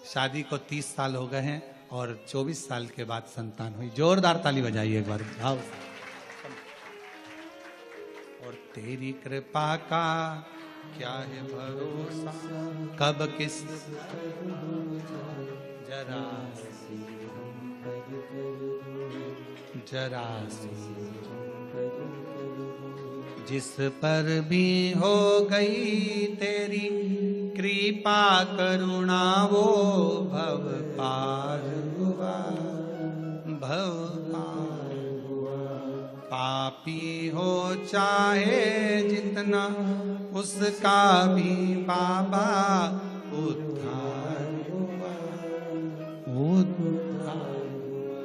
Speaker 1: शादी को 30 साल हो गए हैं और 24 साल के बाद संतान हुई। जोरदार ताली बजाइए एक बार भाव। और तेरी कृपा का क्या है भरोसा, कब किस जरा जरा जिस पर भी हो गई तेरी कृपा करुणा, वो भव पार हुआ, भव पार हुआ। पापी हो चाहे जितना, उसका भी बाबा उद्धार हुआ, उद्धार हुआ।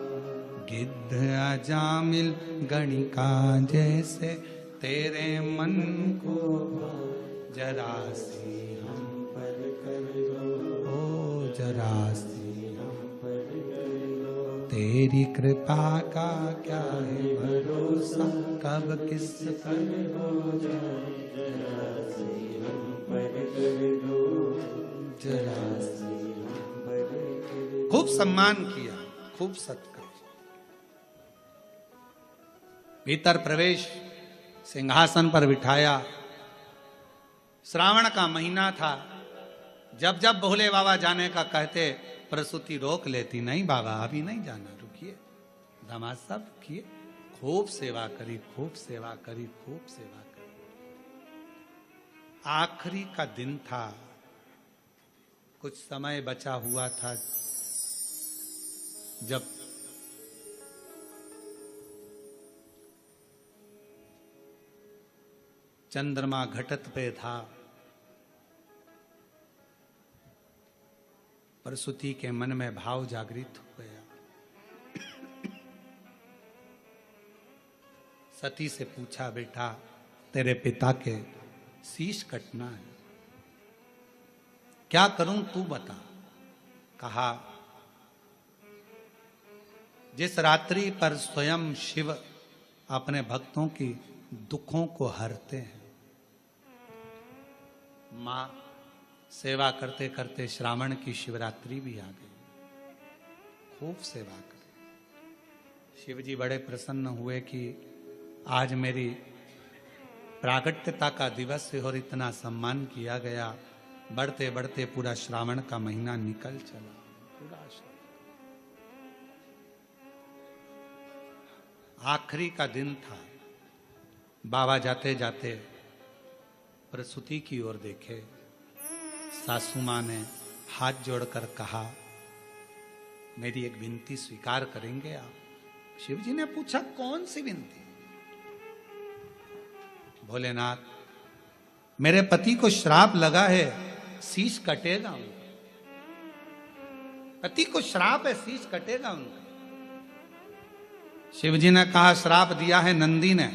Speaker 1: गिद्ध अजामिल गणिका जैसे तेरे मन को जरा सी हम पर कर दो, ओ जरा सी हम पर कर दो। तेरी कृपा का क्या है भरोसा, कब किस पर हो जाए, जरा सी हम पर कर दो, जरा सी हम पर कर दो। खूब सम्मान किया, खूब सत्कार। भीतर प्रवेश, सिंहासन पर बिठाया। श्रावण का महीना था, जब जब भोले बाबा जाने का कहते प्रसूति रोक लेती, नहीं बाबा अभी नहीं जाना, रुकिए। दामाद साहब किए, खूब सेवा करी, खूब सेवा करी, खूब सेवा करी। आखिरी का दिन था, कुछ समय बचा हुआ था जब चंद्रमा घटत पे था, प्रसूति के मन में भाव जागृत हो गया। सती से पूछा, बेटा तेरे पिता के शीश कटना है, क्या करूं तू बता। कहा, जिस रात्रि पर स्वयं शिव अपने भक्तों की दुखों को हरते हैं, मां सेवा करते करते श्रावण की शिवरात्रि भी आ गई, खूब सेवा करी। शिव जी बड़े प्रसन्न हुए कि आज मेरी प्रागट्यता का दिवस है और इतना सम्मान किया गया। बढ़ते बढ़ते पूरा श्रावण का महीना निकल चला, पूरा आखिरी का दिन था। बाबा जाते जाते प्रसूति की ओर देखे, सासू मां ने हाथ जोड़कर कहा, मेरी एक विनती स्वीकार करेंगे आप। शिव जी ने पूछा, कौन सी विनती। भोलेनाथ, मेरे पति को श्राप लगा है, शीश कटेगा उनका। पति को श्राप है, शीश कटेगा उनका। शिव जी ने कहा, श्राप दिया है नंदी ने,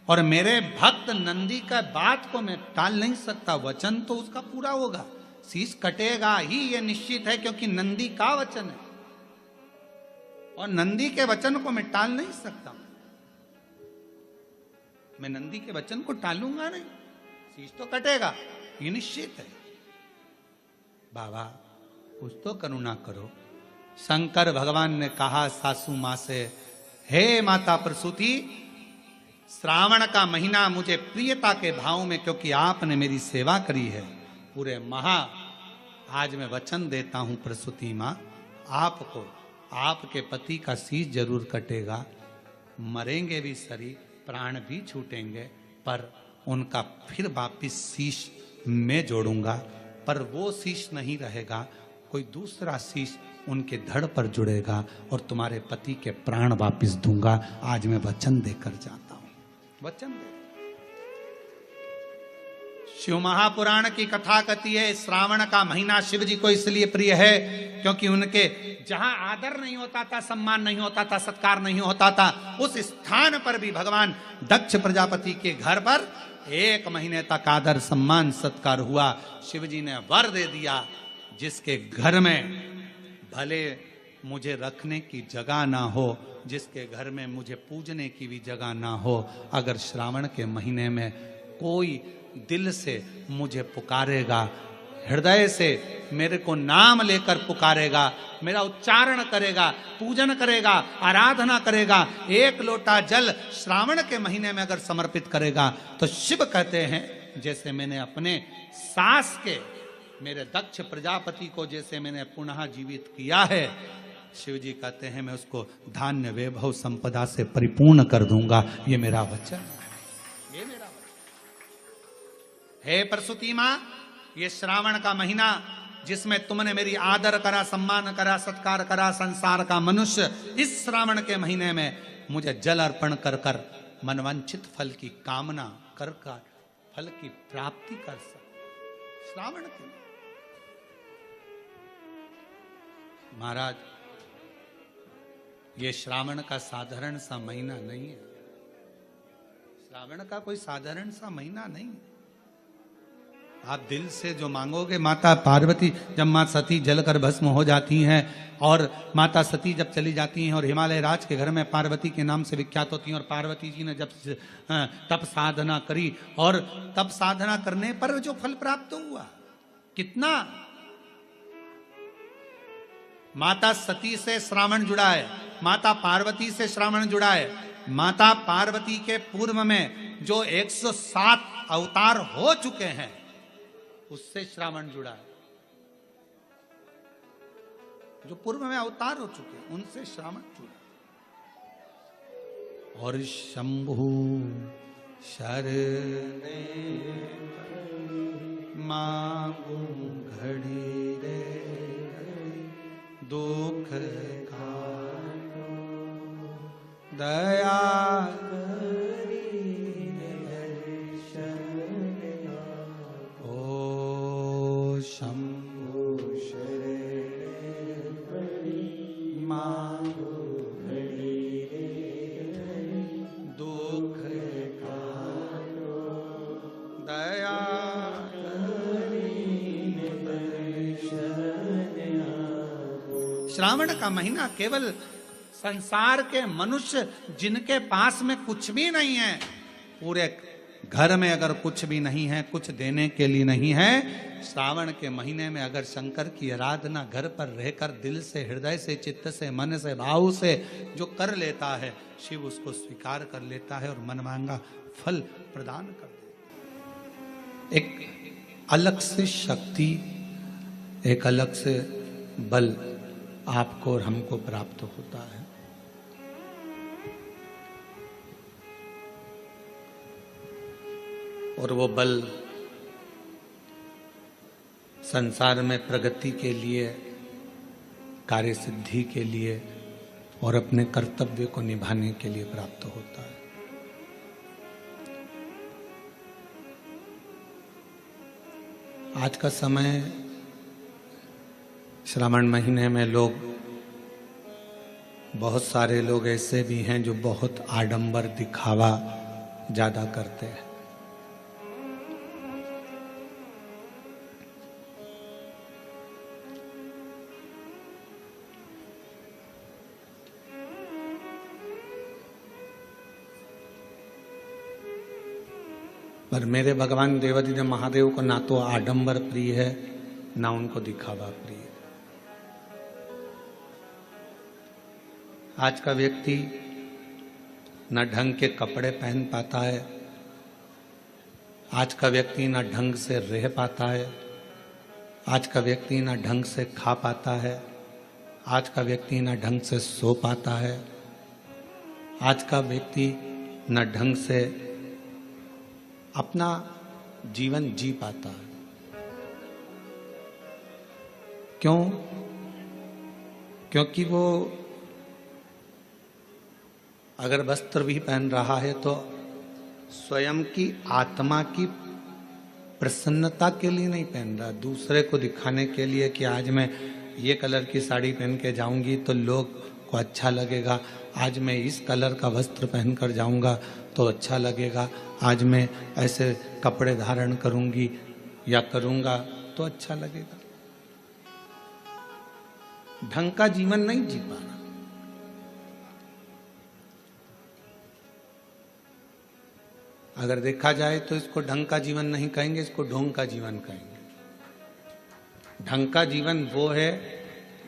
Speaker 1: और मेरे भक्त नंदी का बात को मैं टाल नहीं सकता, वचन तो उसका पूरा होगा, शीश कटेगा ही ये निश्चित है, क्योंकि नंदी का वचन है और नंदी के वचन को मैं टाल नहीं सकता। मैं नंदी के वचन को टालूंगा नहीं, शीश तो कटेगा, ये निश्चित है। बाबा कुछ तो करुणा करो। शंकर भगवान ने कहा सासू मां से, हे माता प्रसूति, श्रावण का महीना मुझे प्रियता के भाव में, क्योंकि आपने मेरी सेवा करी है पूरे आज मैं वचन देता हूं प्रसूति मां, आपको आपके पति का शीश जरूर कटेगा, मरेंगे भी शरीर, प्राण भी छूटेंगे, पर उनका फिर वापिस शीश मैं जोड़ूंगा, पर वो शीश नहीं रहेगा, कोई दूसरा शीश उनके धड़ पर जुड़ेगा और तुम्हारे पति के प्राण वापिस दूंगा। आज मैं वचन देकर जाता हूं, वचन दे। शिव महापुराण की कथा कहती है, श्रावण का महीना शिव जी को इसलिए प्रिय है क्योंकि उनके जहां आदर नहीं होता था, सम्मान नहीं होता था, सत्कार नहीं होता था, उस स्थान पर भी भगवान दक्ष प्रजापति के घर पर 1 महीने तक आदर सम्मान सत्कार हुआ। शिव जी ने वर दे दिया, जिसके घर में भले मुझे रखने की जगह ना हो, जिसके घर में मुझे पूजने की भी जगह ना हो, अगर श्रावण के महीने में कोई दिल से मुझे पुकारेगा, हृदय से मेरे को नाम लेकर पुकारेगा, मेरा उच्चारण करेगा, पूजन करेगा, आराधना करेगा, 1 लोटा जल श्रावण के महीने में अगर समर्पित करेगा, तो शिव कहते हैं, जैसे मैंने अपने सास के, मेरे दक्ष प्रजापति को जैसे मैंने पुनः जीवित किया है, शिव जी कहते हैं मैं उसको धान्य वैभव संपदा से परिपूर्ण कर दूंगा। ये मेरा वचन है, ये मेरा वचन। हे प्रसूति मां, ये श्रावण का महीना जिसमें तुमने मेरी आदर करा, सम्मान करा, सत्कार करा, संसार का मनुष्य इस श्रावण के महीने में मुझे जल अर्पण कर कर मनवांछित फल की कामना कर कर फल की प्राप्ति कर सके। श्रावण के महाराज, ये श्रावण का साधारण सा महीना नहीं है, श्रावण का कोई साधारण सा महीना नहीं है। आप दिल से जो मांगोगे, माता पार्वती जब मां सती जलकर भस्म हो जाती हैं और माता सती जब चली जाती हैं और हिमालय राज के घर में पार्वती के नाम से विख्यात होती हैं, और पार्वती जी ने जब तप साधना करी और तप साधना करने पर जो फल प्राप्त हुआ, कितना माता सती से श्रावण जुड़ा है, माता पार्वती से श्रावण जुड़ा है। माता पार्वती के पूर्व में जो 107 अवतार हो चुके हैं, उससे श्रावण जुड़ा है। जो पूर्व में अवतार हो चुके हैं, उनसे श्रावण जुड़ा। और शंभु शरणे मांगू घड़ी दुख काटो, दया ओ शंभो दुख काटो, दया श्रावण का महीना केवल संसार के मनुष्य जिनके पास में कुछ भी नहीं है, पूरे घर में अगर कुछ भी नहीं है, कुछ देने के लिए नहीं है, श्रावण के महीने में अगर शंकर की आराधना घर पर रहकर दिल से, हृदय से, चित्त से, मन से, भाव से जो कर लेता है, शिव उसको स्वीकार कर लेता है और मन मांगा फल प्रदान कर देता है। एक अलग से शक्ति, एक अलग से बल आपको और हमको प्राप्त होता है। और वो बल संसार में प्रगति के लिए, कार्य सिद्धि के लिए और अपने कर्तव्य को निभाने के लिए प्राप्त होता है। आज का समय, श्रावण महीने में लोग, बहुत सारे लोग ऐसे भी हैं जो बहुत आडंबर, दिखावा ज्यादा करते हैं। पर मेरे भगवान देवादिदेव महादेव को ना तो आडंबर प्रिय है, ना उनको दिखावा प्रिय है। आज का व्यक्ति न ढंग के कपड़े पहन पाता है, आज का व्यक्ति न ढंग से रह पाता है, आज का व्यक्ति न ढंग से खा पाता है, आज का व्यक्ति न ढंग से सो पाता है, आज का व्यक्ति न ढंग से अपना जीवन जी पाता है। क्यों? क्योंकि वो अगर वस्त्र भी पहन रहा है तो स्वयं की आत्मा की प्रसन्नता के लिए नहीं पहन रहा, दूसरे को दिखाने के लिए कि आज मैं ये कलर की साड़ी पहन के जाऊंगी तो लोग को अच्छा लगेगा, आज मैं इस कलर का वस्त्र पहनकर जाऊंगा तो अच्छा लगेगा, आज मैं ऐसे कपड़े धारण करूंगी या करूंगा तो अच्छा लगेगा। ढंग का जीवन नहीं जी पा रहा। अगर देखा जाए तो इसको ढंग का जीवन नहीं कहेंगे, इसको ढोंग का जीवन कहेंगे। ढंग का जीवन वो है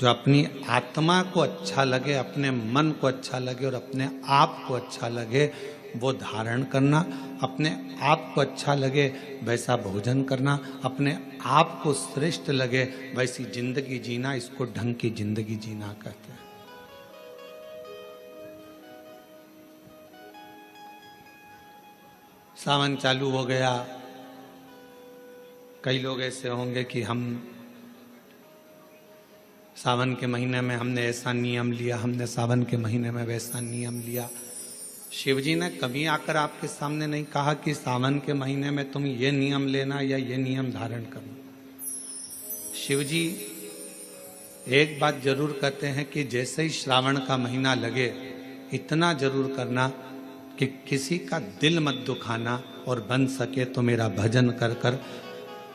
Speaker 1: जो अपनी आत्मा को अच्छा लगे, अपने मन को अच्छा लगे और अपने आप को अच्छा लगे वो धारण करना, अपने आप को अच्छा लगे वैसा भोजन करना, अपने आप को श्रेष्ठ लगे वैसी जिंदगी जीना, इसको ढंग की जिंदगी जीना कहते हैं। सावन चालू हो गया, कई लोग ऐसे होंगे कि हम सावन के महीने में हमने ऐसा नियम लिया, हमने सावन के महीने में वैसा नियम लिया। शिवजी ने कभी आकर आपके सामने नहीं कहा कि सावन के महीने में तुम ये नियम लेना या ये नियम धारण करना। शिवजी एक बात जरूर कहते हैं कि जैसे ही श्रावण का महीना लगे इतना जरूर करना कि किसी का दिल मत दुखाना और बन सके तो मेरा भजन कर कर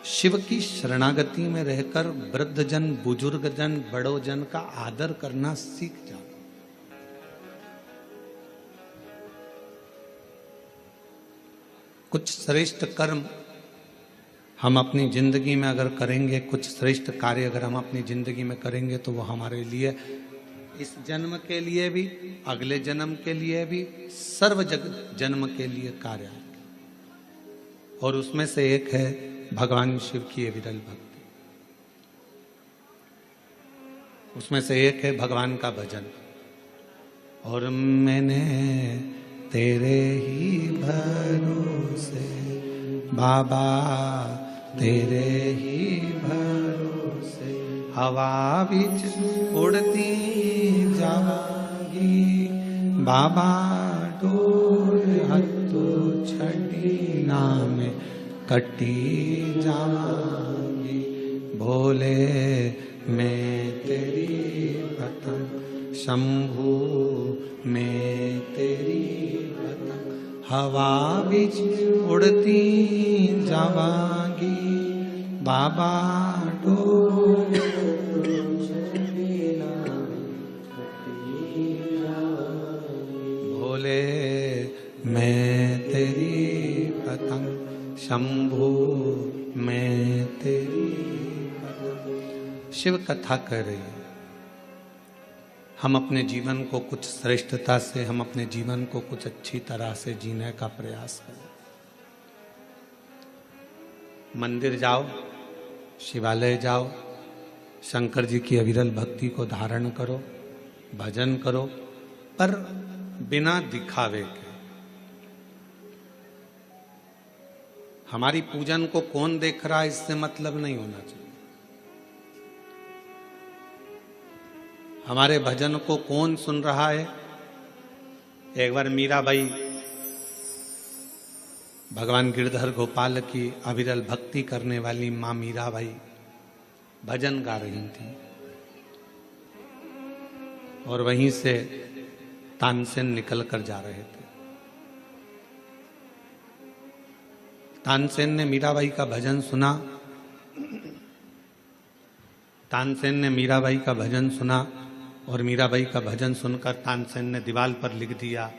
Speaker 1: शिव की शरणागति में रहकर वृद्धजन, बुजुर्गजन, बड़ोजन का आदर करना सीख जाओ। कुछ श्रेष्ठ कर्म हम अपनी जिंदगी में अगर करेंगे, कुछ श्रेष्ठ कार्य अगर हम अपनी जिंदगी में करेंगे तो वो हमारे लिए इस जन्म के लिए भी, अगले जन्म के लिए भी, सर्व जन्म के लिए कार्य है। और उसमें से एक है भगवान शिव की ये विरल भक्ति, उसमें से एक है भगवान का भजन। और मैंने तेरे ही भरोसे बाबा, तेरे ही भरोसे हवा बीच उड़ती जावांगी, बाबा डोर हत्थू छड़ी नाम कटी जावांगी, भोले मैं तेरी पतंग, शंभू मैं तेरी पतंग, हवा बीच उड़ती जावांगी, बाबा डोर भोले मैं तेरी पतंग, शंभू मैं तेरी पतंग। शिव कथा कर रही है। हम अपने जीवन को कुछ श्रेष्ठता से, हम अपने जीवन को कुछ अच्छी तरह से जीने का प्रयास करें। मंदिर जाओ, शिवालय जाओ, शंकर जी की अविरल भक्ति को धारण करो, भजन करो, पर बिना दिखावे के। हमारी पूजन को कौन देख रहा है इससे मतलब नहीं होना चाहिए। हमारे भजन को कौन सुन रहा है। एक बार मीराबाई भगवान गिरधर गोपाल की अविरल भक्ति करने वाली मां मीराबाई भजन गा रही थी और वहीं से तानसेन निकल कर जा रहे थे। तानसेन ने मीराबाई का भजन सुना। तानसेन ने मीराबाई का भजन सुना और मीराबाई का भजन सुनकर तानसेन ने दीवार पर लिख दिया,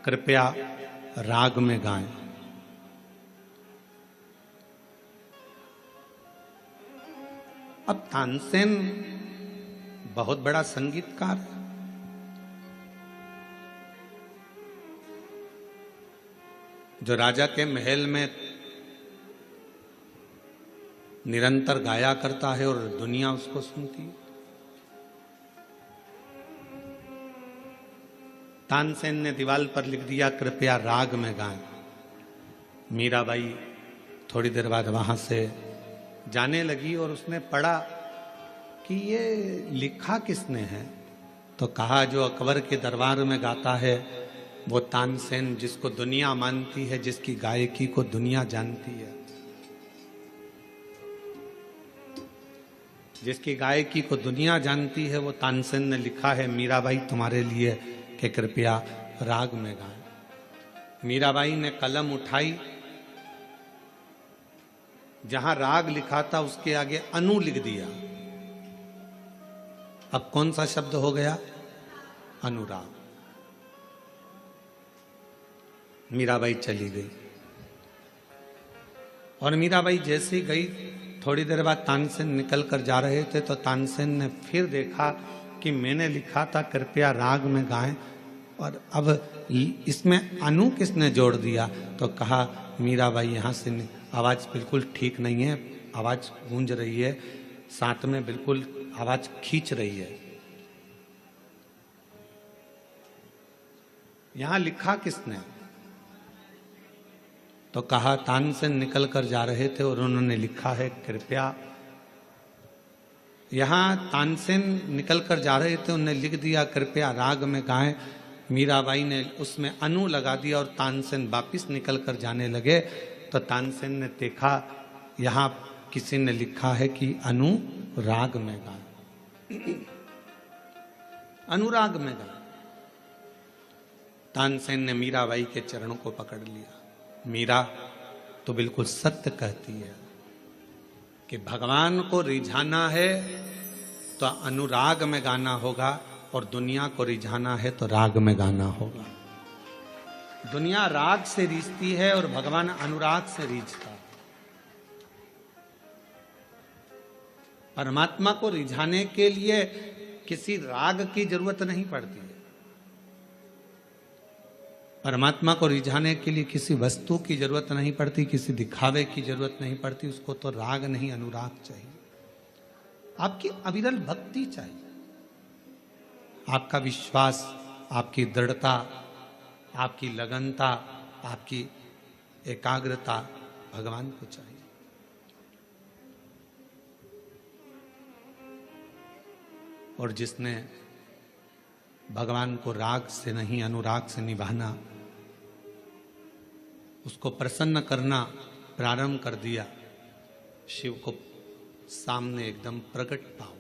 Speaker 1: कृपया राग में गाएं। अब तानसेन बहुत बड़ा संगीतकार है। जो राजा के महल में निरंतर गाया करता है और दुनिया उसको सुनती है। तानसेन ने दीवार पर लिख दिया, कृपया राग में गाएं। मीराबाई थोड़ी देर बाद वहां से जाने लगी और उसने पढ़ा कि ये लिखा किसने है। तो कहा, जो अकबर के दरबार में गाता है वो तानसेन, जिसको दुनिया मानती है, जिसकी गायकी को दुनिया जानती है, जिसकी गायकी को दुनिया जानती है, वो तानसेन ने लिखा है मीराबाई तुम्हारे लिए कि कृपया राग में गाएं। मीराबाई ने कलम उठाई, जहां राग लिखा था उसके आगे अनु लिख दिया। अब कौन सा शब्द हो गया? अनुराग। मीराबाई चली गई और मीराबाई जैसे ही गई, थोड़ी देर बाद तानसेन निकल कर जा रहे थे तो तानसेन ने फिर देखा कि मैंने लिखा था कृपया राग में गाएं, और अब इसमें अनु किसने जोड़ दिया। तो कहा, मीराबाई यहाँ से आवाज बिल्कुल ठीक नहीं है, आवाज गूंज रही है, साथ में बिल्कुल आवाज खींच रही है। यहां लिखा किसने? तो कहा, तानसेन निकल कर जा रहे थे और उन्होंने लिखा है कृपया। यहां तानसेन निकल कर जा रहे थे, उन्होंने लिख दिया कृपया राग में गाएं। मीराबाई ने उसमें अनु लगा दिया और तानसेन वापिस निकल कर जाने लगे। तो तानसेन ने देखा यहां किसी ने लिखा है कि अनुराग में गाएं, अनुराग में गाएं। तानसेन ने मीराबाई के चरणों को पकड़ लिया। मीरा तो बिल्कुल सत्य कहती है कि भगवान को रिझाना है तो अनुराग में गाना होगा, और दुनिया को रिझाना है तो राग में गाना होगा। दुनिया राग से रीझती है और भगवान अनुराग से रीझता है। परमात्मा को रिझाने के लिए किसी राग की जरूरत नहीं पड़ती है। परमात्मा को रिझाने के लिए किसी वस्तु की जरूरत नहीं पड़ती, किसी दिखावे की जरूरत नहीं पड़ती। उसको तो राग नहीं, अनुराग चाहिए। आपकी अविरल भक्ति चाहिए, आपका विश्वास, आपकी दृढ़ता, आपकी लगनता, आपकी एकाग्रता भगवान को चाहिए। और जिसने भगवान को राग से नहीं अनुराग से निभाना, उसको प्रसन्न करना प्रारंभ कर दिया, शिव को सामने एकदम प्रकट पाओ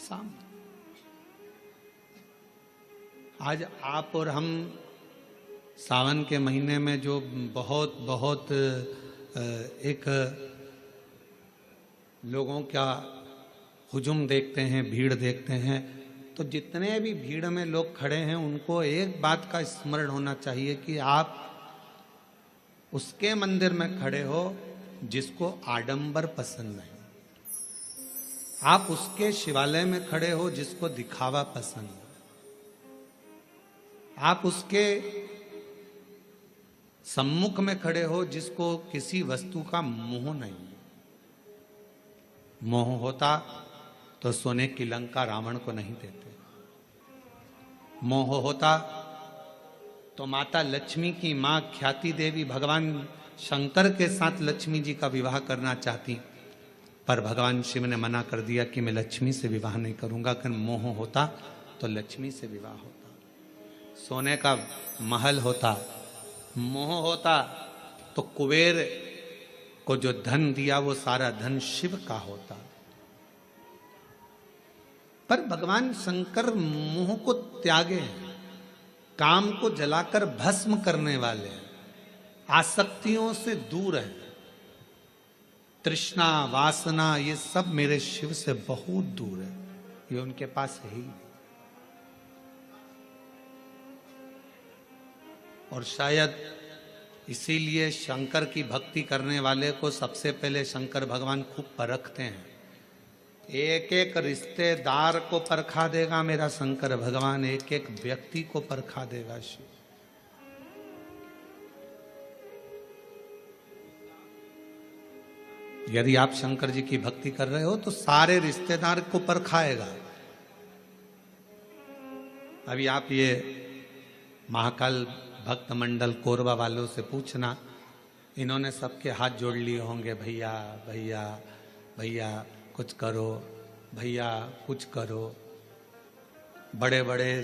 Speaker 1: सामने। आज आप और हम सावन के महीने में जो बहुत बहुत एक लोगों का हुजूम देखते हैं, भीड़ देखते हैं, तो जितने भी भीड़ में लोग खड़े हैं उनको एक बात का स्मरण होना चाहिए कि आप उसके मंदिर में खड़े हो जिसको आडंबर पसंद नहीं। आप उसके शिवालय में खड़े हो जिसको दिखावा पसंद है। आप उसके सम्मुख में खड़े हो जिसको किसी वस्तु का मोह नहीं। मोह होता तो सोने की लंका रावण को नहीं देते। मोह होता तो माता लक्ष्मी की मां ख्याति देवी भगवान शंकर के साथ लक्ष्मी जी का विवाह करना चाहती, पर भगवान शिव ने मना कर दिया कि मैं लक्ष्मी से विवाह नहीं करूंगा। अगर मोह होता तो लक्ष्मी से विवाह होता। सोने का महल होता, मोह होता तो कुबेर को जो धन दिया वो सारा धन शिव का होता। पर भगवान शंकर मोह को त्यागे हैं, काम को जलाकर भस्म करने वाले हैं, आसक्तियों से दूर है। तृष्णा वासना ये सब मेरे शिव से बहुत दूर है, ये उनके पास है ही नहीं। और शायद इसीलिए शंकर की भक्ति करने वाले को सबसे पहले शंकर भगवान खूब परखते हैं। एक एक रिश्तेदार को परखा देगा मेरा शंकर भगवान, एक एक व्यक्ति को परखा देगा शिव। यदि आप शंकर जी की भक्ति कर रहे हो तो सारे रिश्तेदार को परखाएगा। अभी आप ये महाकाल भक्त मंडल कोरबा वालों से पूछना, इन्होंने सबके हाथ जोड़ लिए होंगे, भैया भैया भैया कुछ करो, भैया कुछ करो। बड़े बड़े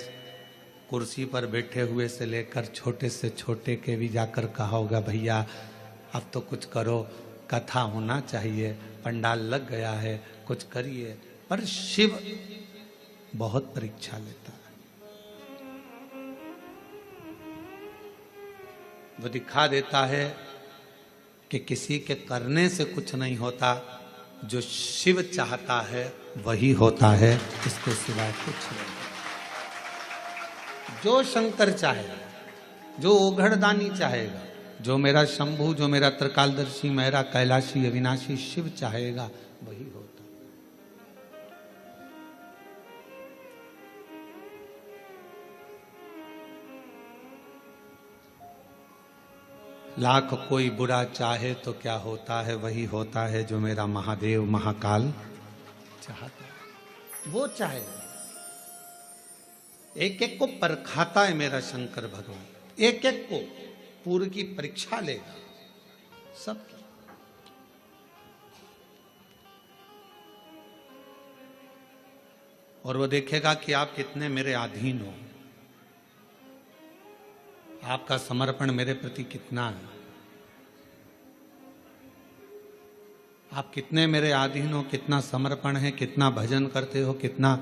Speaker 1: कुर्सी पर बैठे हुए से लेकर छोटे से छोटे के भी जाकर कहा होगा, भैया अब तो कुछ करो, कथा होना चाहिए, पंडाल लग गया है, कुछ करिए। पर शिव बहुत परीक्षा लेता है। वो दिखा देता है कि किसी के करने से कुछ नहीं होता, जो शिव चाहता है वही होता है, इसके सिवाय कुछ नहीं। जो शंकर चाहेगा, जो ओघड़दानी चाहेगा, जो मेरा शंभु, जो मेरा त्रिकालदर्शी, मेरा कैलाशी अविनाशी शिव चाहेगा वही होता। लाख कोई बुरा चाहे तो क्या होता है, वही होता है जो मेरा महादेव महाकाल चाहता है, वो चाहेगा। एक एक को परखाता है मेरा शंकर भगवान, एक एक को पूर्व की परीक्षा लेगा सब। और वो देखेगा कि आप कितने मेरे अधीन हो, आपका समर्पण मेरे प्रति कितना है, आप कितने मेरे अधीन हो, कितना समर्पण है, कितना भजन करते हो, कितना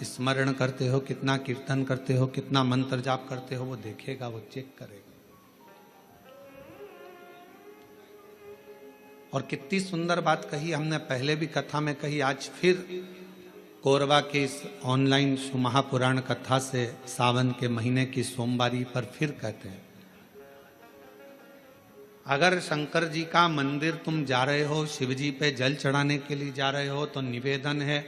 Speaker 1: स्मरण करते हो, कितना कीर्तन करते हो, कितना मंत्र जाप करते हो, वो देखेगा, वो चेक करेगा। और कितनी सुंदर बात कही हमने, पहले भी कथा में कही, आज फिर कोरबा के इस ऑनलाइन महापुराण कथा से सावन के महीने की सोमवारी पर फिर कहते हैं, अगर शंकर जी का मंदिर तुम जा रहे हो, शिव जी पे जल चढ़ाने के लिए जा रहे हो, तो निवेदन है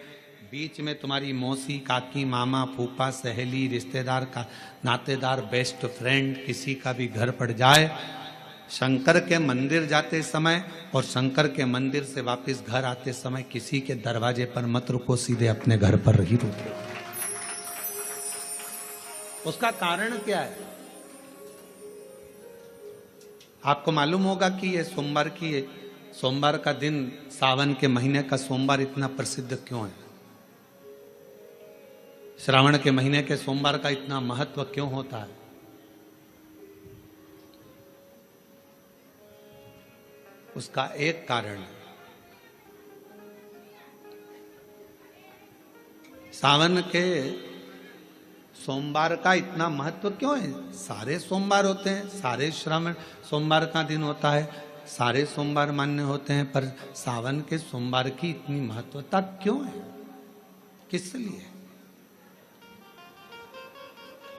Speaker 1: बीच में तुम्हारी मौसी, काकी, मामा, फूफा, सहेली, रिश्तेदार का नातेदार, बेस्ट फ्रेंड किसी का भी घर पड़ जाए, शंकर के मंदिर जाते समय और शंकर के मंदिर से वापस घर आते समय किसी के दरवाजे पर मत रुको, सीधे अपने घर पर ही रुको। उसका कारण क्या है? आपको मालूम होगा कि ये सोमवार का दिन, सावन के महीने का सोमवार इतना प्रसिद्ध क्यों है? श्रावण के महीने के सोमवार का इतना महत्व क्यों होता है? उसका एक कारण है। सावन के सोमवार का इतना महत्व क्यों है? सारे सोमवार होते हैं, सारे श्रावण सोमवार का दिन होता है, सारे सोमवार मान्य होते हैं, पर सावन के सोमवार की इतनी महत्वता क्यों है? किस लिए?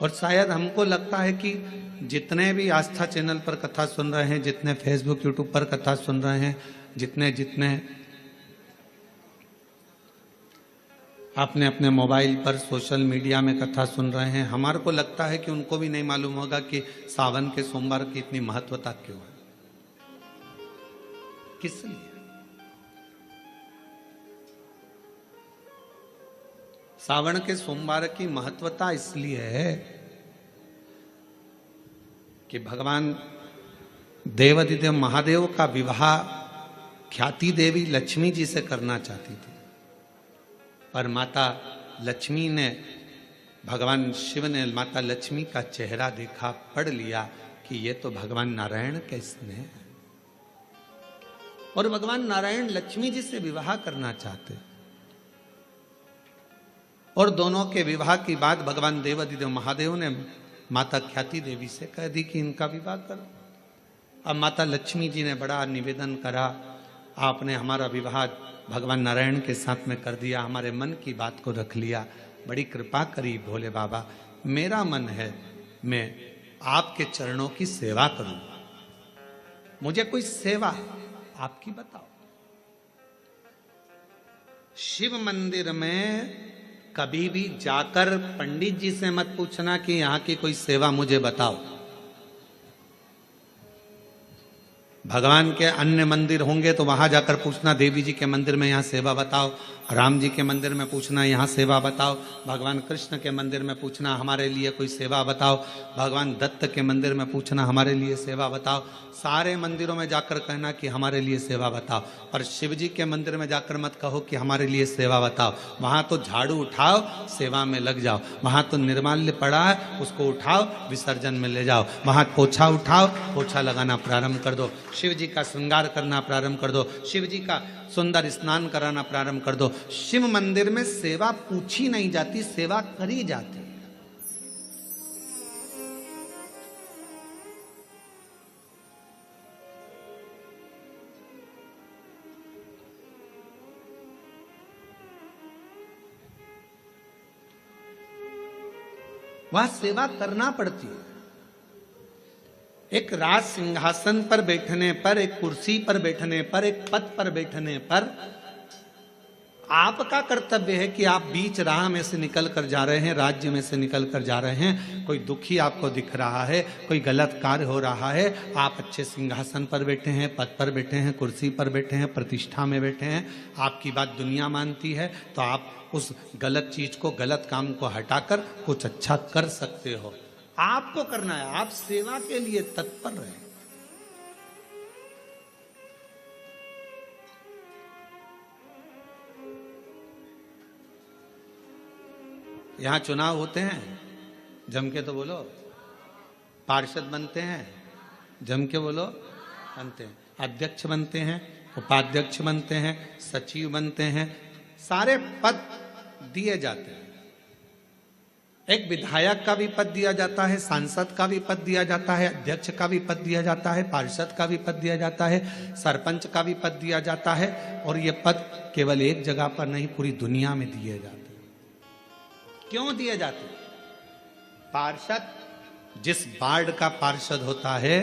Speaker 1: और शायद हमको लगता है कि जितने भी आस्था चैनल पर कथा सुन रहे हैं, जितने फेसबुक यूट्यूब पर कथा सुन रहे हैं, जितने जितने अपने अपने मोबाइल पर सोशल मीडिया में कथा सुन रहे हैं, हमारे को लगता है कि उनको भी नहीं मालूम होगा कि सावन के सोमवार की इतनी महत्वता क्यों है, किस लिए। सावन के सोमवार की महत्वता इसलिए है कि भगवान देवाधिदेव महादेव का विवाह ख्याति देवी लक्ष्मी जी से करना चाहती थी, पर माता लक्ष्मी ने, भगवान शिव ने माता लक्ष्मी का चेहरा देखा, पढ़ लिया कि ये तो भगवान नारायण के स्नेह है, और भगवान नारायण लक्ष्मी जी से विवाह करना चाहते। और दोनों के विवाह की बात भगवान देवाधिदेव महादेव ने माता ख्याति देवी से कह दी कि इनका विवाह करो। अब माता लक्ष्मी जी ने बड़ा निवेदन करा, आपने हमारा विवाह भगवान नारायण के साथ में कर दिया, हमारे मन की बात को रख लिया, बड़ी कृपा करी भोले बाबा, मेरा मन है मैं आपके चरणों की सेवा करूं, मुझे कोई सेवा आपकी बताओ। शिव मंदिर में कभी भी जाकर पंडित जी से मत पूछना कि यहां की कोई सेवा मुझे बताओ। भगवान के अन्य मंदिर होंगे तो वहां जाकर पूछना, देवी जी के मंदिर में यहाँ सेवा बताओ, राम जी के मंदिर में पूछना यहाँ सेवा बताओ, भगवान कृष्ण के मंदिर में पूछना हमारे लिए कोई सेवा बताओ, भगवान दत्त के मंदिर में पूछना हमारे लिए सेवा बताओ। सारे मंदिरों में जाकर कहना कि हमारे लिए सेवा बताओ, और शिव जी के मंदिर में जाकर मत कहो कि हमारे लिए सेवा बताओ। वहां तो झाड़ू उठाओ, सेवा में लग जाओ। वहां तो निर्माल्य पड़ा है, उसको उठाओ, विसर्जन में ले जाओ। वहां पोछा उठाओ, पोछा लगाना प्रारंभ कर दो, शिव जी का श्रृंगार करना प्रारंभ कर दो, शिव जी का सुंदर स्नान कराना प्रारंभ कर दो। शिव मंदिर में सेवा पूछी नहीं जाती, सेवा करी जाती। वहां सेवा करना पड़ती है। एक राज सिंहासन पर बैठने पर, एक कुर्सी पर बैठने पर, एक पद पर बैठने पर आपका कर्तव्य है कि आप बीच राह में से निकल कर जा रहे हैं, राज्य में से निकल कर जा रहे हैं, कोई दुखी आपको दिख रहा है, कोई गलत कार्य हो रहा है, आप अच्छे सिंहासन पर बैठे हैं, पद पर बैठे हैं, कुर्सी पर बैठे हैं, प्रतिष्ठा में बैठे हैं, आपकी बात दुनिया मानती है, तो आप उस गलत चीज को, गलत काम को हटाकर कुछ अच्छा कर सकते हो। आपको करना है, आप सेवा के लिए तत्पर रहें। यहां चुनाव होते हैं, जम के तो बोलो, पार्षद बनते हैं, जम के बोलो, बनते हैं, अध्यक्ष बनते हैं, उपाध्यक्ष बनते हैं, सचिव बनते हैं, सारे पद दिए जाते हैं। एक विधायक का भी पद दिया जाता है, सांसद का भी पद दिया जाता है, अध्यक्ष का भी पद दिया जाता है, पार्षद का भी पद दिया जाता है, सरपंच का भी पद दिया जाता है। और ये पद केवल एक जगह पर नहीं, पूरी दुनिया में दिए जाते हैं। क्यों दिए जाते? पार्षद जिस वार्ड का पार्षद होता है,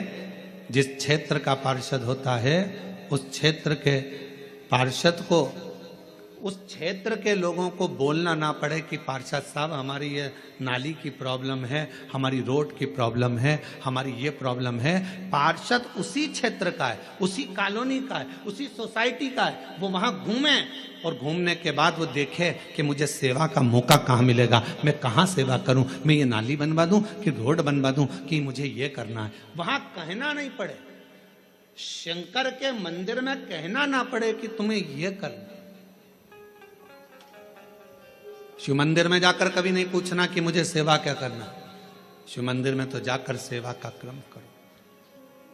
Speaker 1: जिस क्षेत्र का पार्षद होता है, उस क्षेत्र के पार्षद को, उस क्षेत्र के लोगों को बोलना ना पड़े कि पार्षद साहब हमारी ये नाली की प्रॉब्लम है, हमारी रोड की प्रॉब्लम है, हमारी ये प्रॉब्लम है। पार्षद उसी क्षेत्र का है, उसी कॉलोनी का है, उसी सोसाइटी का है। वो वहां घूमे और घूमने के बाद वो देखे कि मुझे सेवा का मौका कहाँ मिलेगा, मैं कहाँ सेवा करूं, मैं ये नाली बनवा दूं कि रोड बनवा दूं कि मुझे ये करना है। वहां कहना नहीं पड़े, शंकर के मंदिर में कहना ना पड़े कि तुम्हें ये करना। शिव मंदिर में जाकर कभी नहीं पूछना कि मुझे सेवा क्या करना, शिव मंदिर में तो जाकर सेवा का क्रम करो।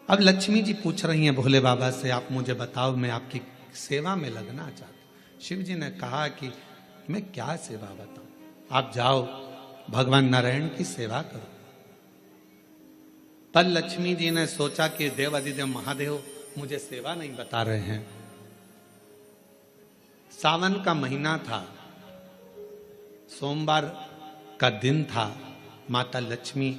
Speaker 1: अब लक्ष्मी जी पूछ रही हैं भोले बाबा से, आप मुझे बताओ, मैं आपकी सेवा में लगना चाहती हूँ। शिव जी ने कहा कि मैं क्या सेवा बताऊं, आप जाओ भगवान नारायण की सेवा करो। पर लक्ष्मी जी ने सोचा कि देव अधिदेव महादेव मुझे सेवा नहीं बता रहे हैं। सावन का महीना था, सोमवार का दिन था। माता लक्ष्मी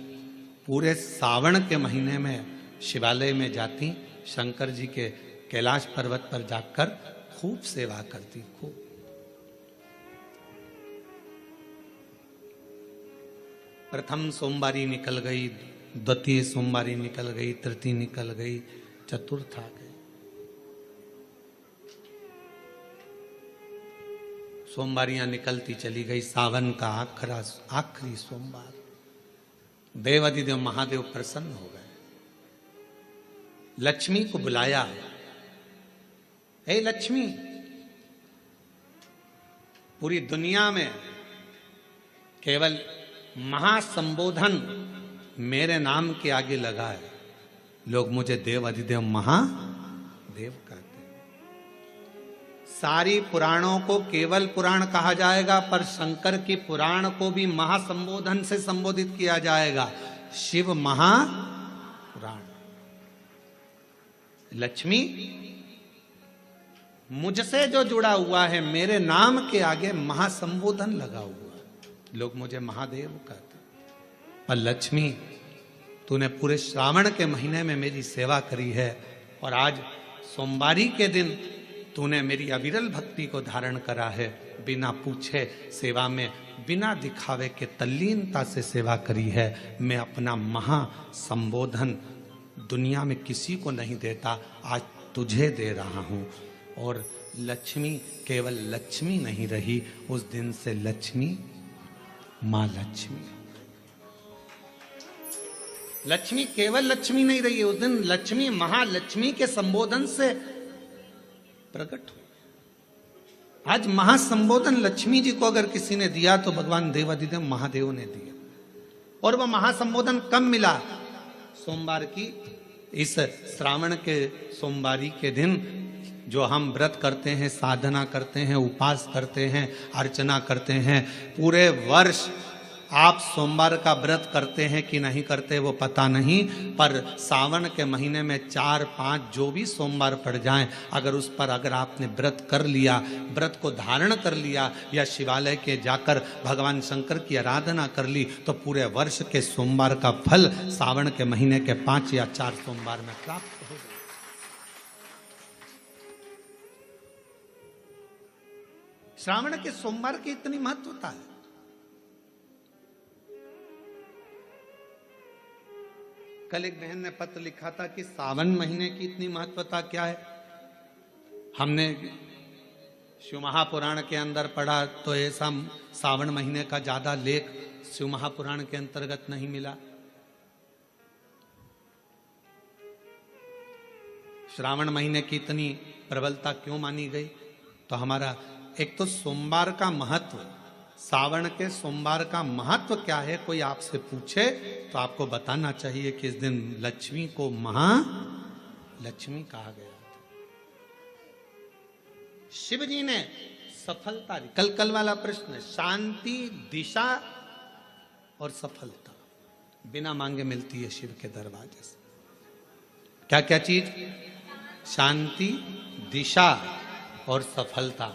Speaker 1: पूरे सावन के महीने में शिवालय में जाती, शंकर जी के कैलाश पर्वत पर जाकर खूब सेवा करती, खूब। प्रथम सोमवारी निकल गई, द्वितीय सोमवारी निकल गई, तृतीय निकल गई, चतुर्थ आ गई। सोमवारियां निकलती चली गई। सावन का आखिरी सोमवार, देवाधिदेव महादेव प्रसन्न हो गए, लक्ष्मी को बुलाया। हे लक्ष्मी, पूरी दुनिया में केवल महासंबोधन मेरे नाम के आगे लगा है, लोग मुझे देव अधिदेव महादेव कहते हैं। सारी पुराणों को केवल पुराण कहा जाएगा, पर शंकर की पुराण को भी महासंबोधन से संबोधित किया जाएगा, शिव महापुराण। लक्ष्मी, मुझसे जो जुड़ा हुआ है, मेरे नाम के आगे महासंबोधन लगा हुआ है, लोग मुझे महादेव कहते। पर लक्ष्मी, तूने पूरे श्रावण के महीने में मेरी सेवा करी है, और आज सोमवारी के दिन तूने मेरी अविरल भक्ति को धारण करा है। बिना पूछे सेवा में, बिना दिखावे के तल्लीनता से सेवा करी है। मैं अपना महासंबोधन दुनिया में किसी को नहीं देता, आज तुझे दे रहा हूं। और लक्ष्मी केवल लक्ष्मी नहीं रही, उस दिन से लक्ष्मी मां लक्ष्मी। लक्ष्मी केवल लक्ष्मी नहीं रही, उस दिन लक्ष्मी महालक्ष्मी के संबोधन से प्रकट हुई। आज महासंबोधन लक्ष्मी जी को अगर किसी ने दिया तो भगवान देवाधिदेव महादेव ने दिया। और वह महासंबोधन कब मिला? सोमवार की इस श्रावण के सोमवारी के दिन, जो हम व्रत करते हैं, साधना करते हैं, उपास करते हैं, अर्चना करते हैं। पूरे वर्ष आप सोमवार का व्रत करते हैं कि नहीं करते वो पता नहीं, पर सावन के महीने में 4-5 जो भी सोमवार पड़ जाएं, अगर आपने व्रत कर लिया, व्रत को धारण कर लिया, या शिवालय के जाकर भगवान शंकर की आराधना कर ली, तो पूरे वर्ष के सोमवार का फल सावन के महीने के 5 या 4 सोमवार में प्राप्त हो गया। श्रावण के सोमवार की इतनी महत्वता है। कल एक बहन ने पत्र लिखा था कि सावन महीने की इतनी महत्वता क्या है। हमने शिव महापुराण के अंदर पढ़ा तो ऐसा सावन महीने का ज्यादा लेख शिव महापुराण के अंतर्गत नहीं मिला। श्रावण महीने की इतनी प्रबलता क्यों मानी गई? तो हमारा एक तो सोमवार का महत्व, सावन के सोमवार का महत्व क्या है, कोई आपसे पूछे तो आपको बताना चाहिए कि इस दिन लक्ष्मी को महालक्ष्मी कहा गया था। शिव जी ने सफलता दी। कल वाला प्रश्न, शांति, दिशा और सफलता बिना मांगे मिलती है शिव के दरवाजे से। क्या क्या चीज? शांति, दिशा और सफलता।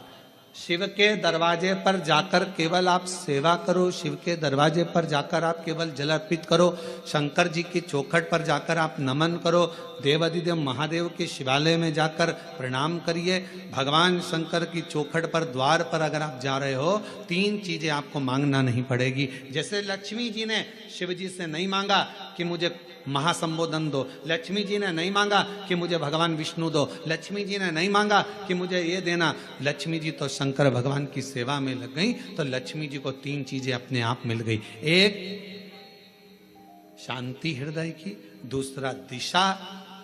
Speaker 1: शिव के दरवाजे पर जाकर केवल आप सेवा करो, शिव के दरवाजे पर जाकर आप केवल जल अर्पित करो, शंकर जी की चौखट पर जाकर आप नमन करो, देवाधिदेव महादेव के शिवालय में जाकर प्रणाम करिए। भगवान शंकर की चौखट पर, द्वार पर अगर आप जा रहे हो, 3 चीजें आपको मांगना नहीं पड़ेगी। जैसे लक्ष्मी जी ने शिव जी से नहीं मांगा कि मुझे महासंबोधन दो, लक्ष्मी जी ने नहीं मांगा कि मुझे भगवान विष्णु दो, लक्ष्मी जी ने नहीं मांगा कि मुझे ये देना। लक्ष्मी जी तो शंकर भगवान की सेवा में लग गई, तो लक्ष्मी जी को 3 चीजें अपने आप मिल गई। एक शांति हृदय की, दूसरा दिशा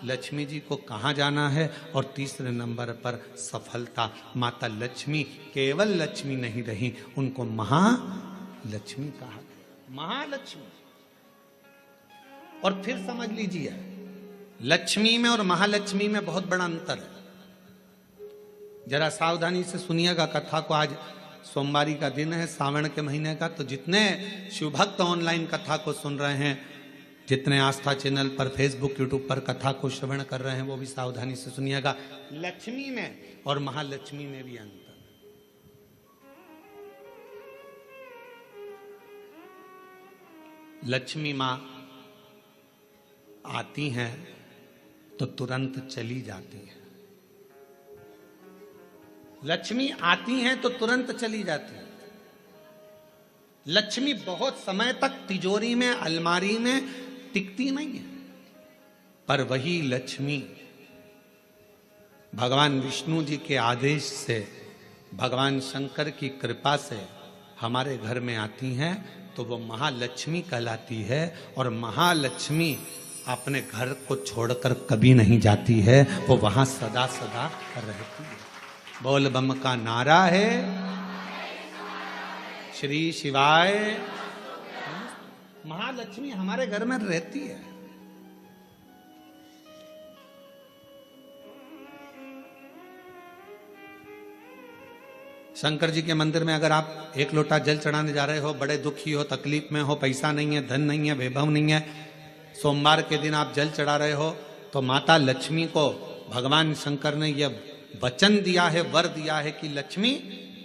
Speaker 1: लक्ष्मी जी को कहाँ जाना है, और तीसरे नंबर पर सफलता। माता लक्ष्मी केवल लक्ष्मी नहीं रही, उनको महालक्ष्मी कहा गया, महालक्ष्मी। और फिर समझ लीजिए, लक्ष्मी में और महालक्ष्मी में बहुत बड़ा अंतर है। जरा सावधानी से सुनिएगा कथा को। आज सोमवारी का दिन है, सावन के महीने का, तो जितने शिव भक्त ऑनलाइन कथा को सुन रहे हैं, जितने आस्था चैनल पर, फेसबुक, यूट्यूब पर कथा को श्रवण कर रहे हैं, वो भी सावधानी से सुनिएगा। लक्ष्मी में और महालक्ष्मी में भी अंतर। लक्ष्मी मां आती हैं तो तुरंत चली जाती है। लक्ष्मी आती हैं तो तुरंत चली जाती है। लक्ष्मी बहुत समय तक तिजोरी में, अलमारी में टिकती नहीं है। पर वही लक्ष्मी भगवान विष्णु जी के आदेश से, भगवान शंकर की कृपा से हमारे घर में आती हैं, तो वो महालक्ष्मी कहलाती है। और महालक्ष्मी अपने घर को छोड़कर कभी नहीं जाती है, वो वहां सदा सदा रहती है। बोल बम का नारा है, श्री शिवाय। महालक्ष्मी हमारे घर में रहती है। शंकर जी के मंदिर में अगर आप एक लोटा जल चढ़ाने जा रहे हो, बड़े दुखी हो, तकलीफ में हो, पैसा नहीं है, धन नहीं है, वैभव नहीं है, सोमवार के दिन आप जल चढ़ा रहे हो, तो माता लक्ष्मी को भगवान शंकर ने यह वचन दिया है, वर दिया है कि लक्ष्मी,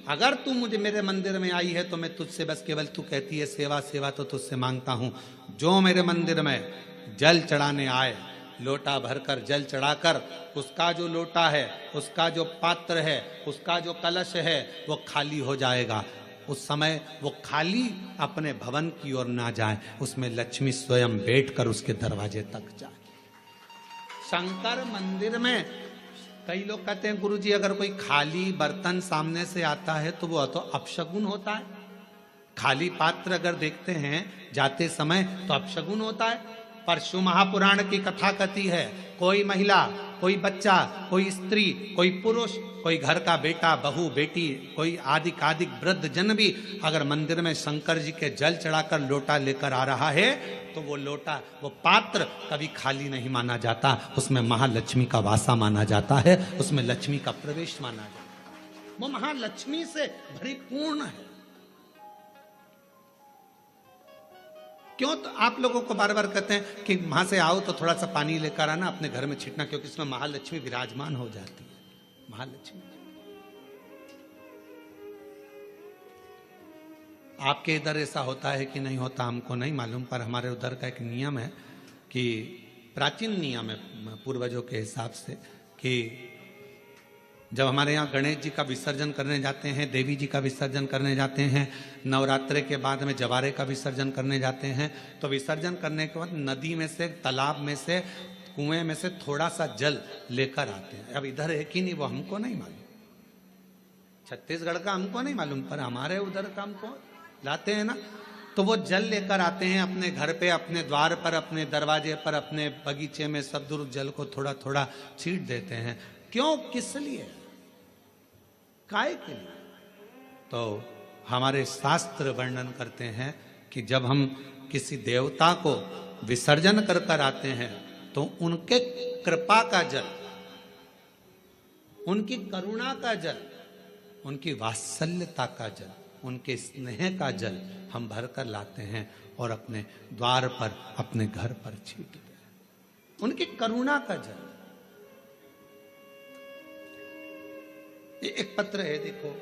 Speaker 1: अगर तू मुझे मेरे मंदिर में आई है तो मैं तुझसे बस केवल, तू कहती है सेवा सेवा, तो तुझसे मांगता हूं, जो मेरे मंदिर में जल चढ़ाने आए, लोटा भरकर जल चढ़ाकर, उसका जो लोटा है, उसका जो पात्र है, उसका जो कलश है, वो खाली हो जाएगा। उस समय वो खाली अपने भवन की ओर ना जाए, उसमें लक्ष्मी स्वयं बैठकर उसके दरवाजे तक जाए। शंकर मंदिर में कई लोग कहते हैं गुरुजी अगर कोई खाली बर्तन सामने से आता है तो वो तो अपशगुन होता है। खाली पात्र अगर देखते हैं जाते समय तो अपशगुन होता है। पर शिव महापुराण की कथा कथी है, कोई महिला, कोई बच्चा, कोई स्त्री, कोई पुरुष, कोई घर का बेटा, बहू, बेटी, कोई आदिक वृद्ध जन भी अगर मंदिर में शंकर जी के जल चढ़ाकर लोटा लेकर आ रहा है, तो वो लोटा, वो पात्र कभी खाली नहीं माना जाता, उसमें महालक्ष्मी का वासा माना जाता है, उसमें लक्ष्मी का प्रवेश माना जाता है। वो महालक्ष्मी से परिपूर्ण है। क्यों? तो आप लोगों को बार बार कहते हैं कि वहां से आओ तो थोड़ा सा पानी लेकर आना, अपने घर में छिटना, क्योंकि इसमें महालक्ष्मी विराजमान हो जाती है। महालक्ष्मी आपके इधर ऐसा होता है कि नहीं होता हमको नहीं मालूम, पर हमारे उधर का एक नियम है कि प्राचीन नियम है पूर्वजों के हिसाब से, कि जब हमारे यहाँ गणेश जी का विसर्जन करने जाते हैं, देवी जी का विसर्जन करने जाते हैं, नवरात्रे के बाद में जवारे का विसर्जन करने जाते हैं, तो विसर्जन करने के बाद नदी में से, तालाब में से, कुएं में से थोड़ा सा जल लेकर आते हैं। अब इधर है कि नहीं वो हमको नहीं मालूम, छत्तीसगढ़ का हमको नहीं मालूम, पर हमारे उधर का हमको लाते हैं ना, तो वो जल लेकर आते हैं अपने घर पे, अपने द्वार पर, अपने दरवाजे पर, अपने बगीचे में सब दूर जल को थोड़ा थोड़ा छींट देते हैं। क्यों? किस लिए? काय के लिए? तो हमारे शास्त्र वर्णन करते हैं कि जब हम किसी देवता को विसर्जन कर कर आते हैं तो उनके कृपा का जल, उनकी करुणा का जल, उनकी वात्सल्यता का जल, उनके स्नेह का जल हम भर कर लाते हैं और अपने द्वार पर, अपने घर पर छींटते हैं। उनकी करुणा का जल। एक पत्र है, देखो,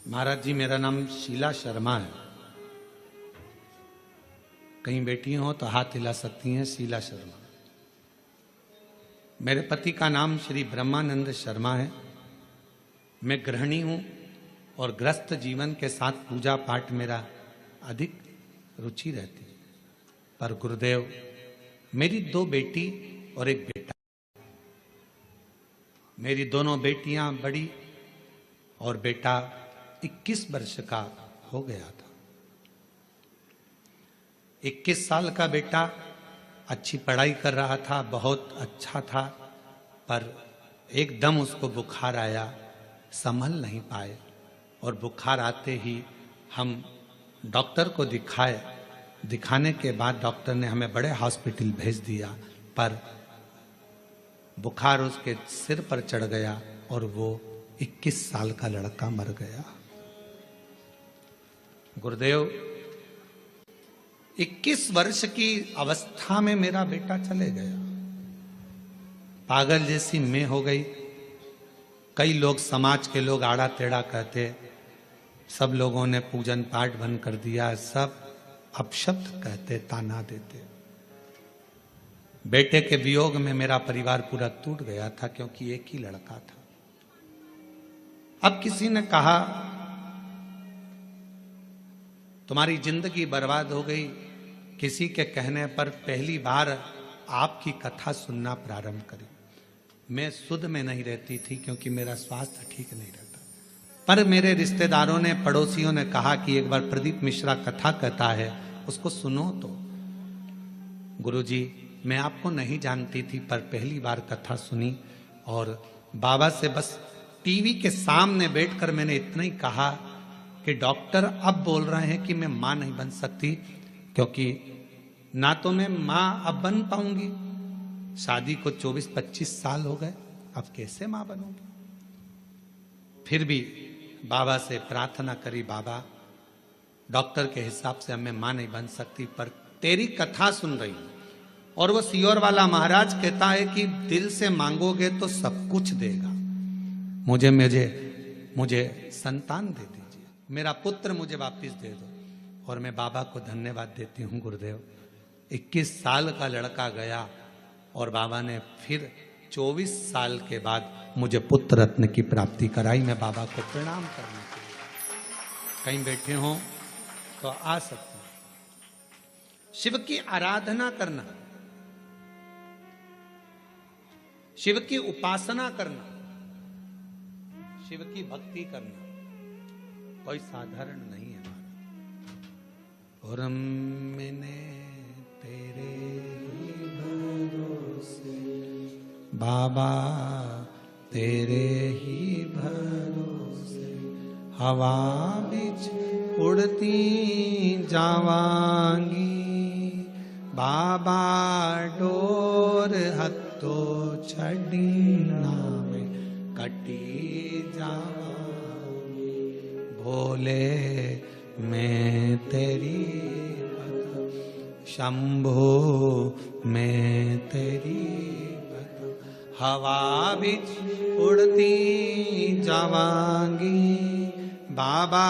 Speaker 1: महाराज जी मेरा नाम शीला शर्मा है, कहीं बेटी हो तो हाथ हिला सकती हैं, शीला शर्मा। मेरे पति का नाम श्री ब्रह्मानंद शर्मा है। मैं गृहिणी हूं और ग्रस्त जीवन के साथ पूजा पाठ मेरा अधिक रुचि रहती। पर गुरुदेव, मेरी 2 बेटी और 1 बेटा, मेरी दोनों बेटियां बड़ी और बेटा 21 वर्ष का हो गया था। 21 साल का बेटा अच्छी पढ़ाई कर रहा था, बहुत अच्छा था, पर एकदम उसको बुखार आया, संभल नहीं पाए और बुखार आते ही हम डॉक्टर को दिखाने के बाद डॉक्टर ने हमें बड़े हॉस्पिटल भेज दिया, पर बुखार उसके सिर पर चढ़ गया और वो 21 साल का लड़का मर गया। गुरुदेव, 21 वर्ष की अवस्था में मेरा बेटा चले गया, पागल जैसी मैं हो गई। कई लोग, समाज के लोग आड़ा टेढ़ा कहते, सब लोगों ने पूजन पाठ बंद कर दिया, सब अपशब्द कहते, ताना देते। बेटे के वियोग में मेरा परिवार पूरा टूट गया था, क्योंकि एक ही लड़का था। अब किसी ने कहा तुम्हारी जिंदगी बर्बाद हो गई। किसी के कहने पर पहली बार आपकी कथा सुनना प्रारंभ करी। मैं सुध में नहीं रहती थी, क्योंकि मेरा स्वास्थ्य ठीक नहीं रहता, पर मेरे रिश्तेदारों ने, पड़ोसियों ने कहा कि एक बार प्रदीप मिश्रा कथा कहता है, उसको सुनो तो। गुरुजी, मैं आपको नहीं जानती थी, पर पहली बार कथा सुनी और बाबा से बस टीवी के सामने बैठकर मैंने इतना ही कहा कि डॉक्टर अब बोल रहे हैं कि मैं मां नहीं बन सकती, क्योंकि ना तो मैं मां अब बन पाऊंगी, शादी को 24-25 साल हो गए, अब कैसे मां बनूंगी। फिर भी बाबा से प्रार्थना करी, बाबा डॉक्टर के हिसाब से मैं मां नहीं बन सकती, पर तेरी कथा सुन रही हूं और वो सियोर वाला महाराज कहता है कि दिल से मांगोगे तो सब कुछ देगा। मुझे संतान दे दीजिए, मेरा पुत्र मुझे वापस दे दो। और मैं बाबा को धन्यवाद देती हूं। गुरुदेव, 21 साल का लड़का गया और बाबा ने फिर 24 साल के बाद मुझे पुत्र रत्न की प्राप्ति कराई। मैं बाबा को प्रणाम करने के लिए, कहीं बैठे हों तो आ सकते हैं। शिव की आराधना करना, शिव की उपासना करना, शिव की भक्ति करना कोई साधारण नहीं है। और मैंने तेरे ही भरोसे बाबा, तेरे ही भरोसे हवा बिच उड़ती जावांगी, बाबा डोर हत्तो छड़ीना में कटी जावांगी। भोले मैं तेरी शंभो मैं तेरी हवा बिच उड़ती जावांगी, बाबा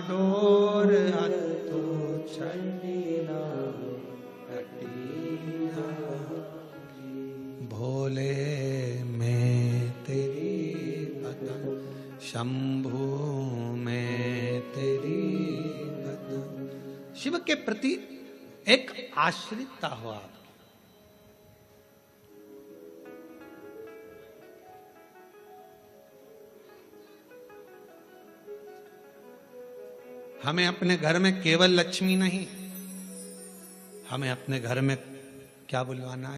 Speaker 1: डोर हत्तो छड़ीना कटी जावांगी। भोले मैं तेरी बदन, शंभु मैं तेरी बदन। शिव के प्रति एक आश्रितता हो आप। हमें अपने घर में केवल लक्ष्मी नहीं, हमें अपने घर में क्या बुलवाना है?